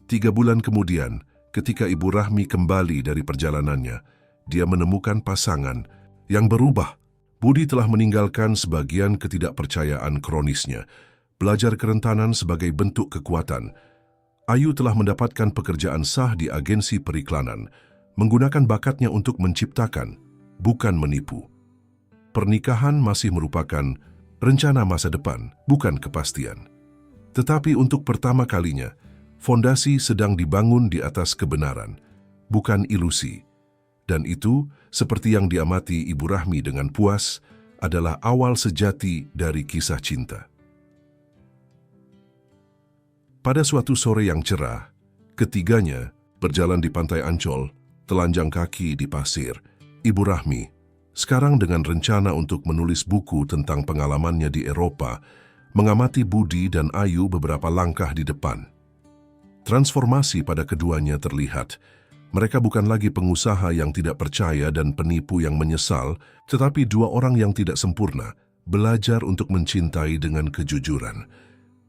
3 bulan kemudian, ketika Ibu Rahmi kembali dari perjalanannya, dia menemukan pasangan yang berubah. Budi telah meninggalkan sebagian ketidakpercayaan kronisnya, belajar kerentanan sebagai bentuk kekuatan. Ayu telah mendapatkan pekerjaan sah di agensi periklanan, menggunakan bakatnya untuk menciptakan, bukan menipu. Pernikahan masih merupakan rencana masa depan, bukan kepastian. Tetapi untuk pertama kalinya, fondasi sedang dibangun di atas kebenaran, bukan ilusi. Dan itu, seperti yang diamati Ibu Rahmi dengan puas, adalah awal sejati dari kisah cinta. Pada suatu sore yang cerah, ketiganya berjalan di pantai Ancol, telanjang kaki di pasir. Ibu Rahmi, sekarang dengan rencana untuk menulis buku tentang pengalamannya di Eropa, mengamati Budi dan Ayu beberapa langkah di depan. Transformasi pada keduanya terlihat. Mereka bukan lagi pengusaha yang tidak percaya dan penipu yang menyesal, tetapi 2 orang yang tidak sempurna, belajar untuk mencintai dengan kejujuran.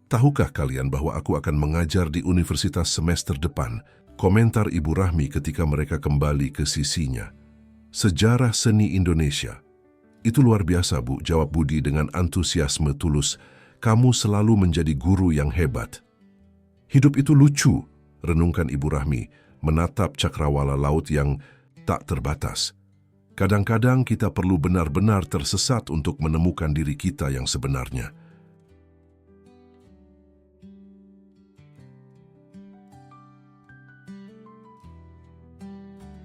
Tahukah kalian bahwa aku akan mengajar di universitas semester depan? Komentar Ibu Rahmi ketika mereka kembali ke sisinya. Sejarah seni Indonesia. Itu luar biasa, Bu, jawab Budi dengan antusiasme tulus. Kamu selalu menjadi guru yang hebat. Hidup itu lucu, renungkan Ibu Rahmi, menatap cakrawala laut yang tak terbatas. Kadang-kadang kita perlu benar-benar tersesat untuk menemukan diri kita yang sebenarnya.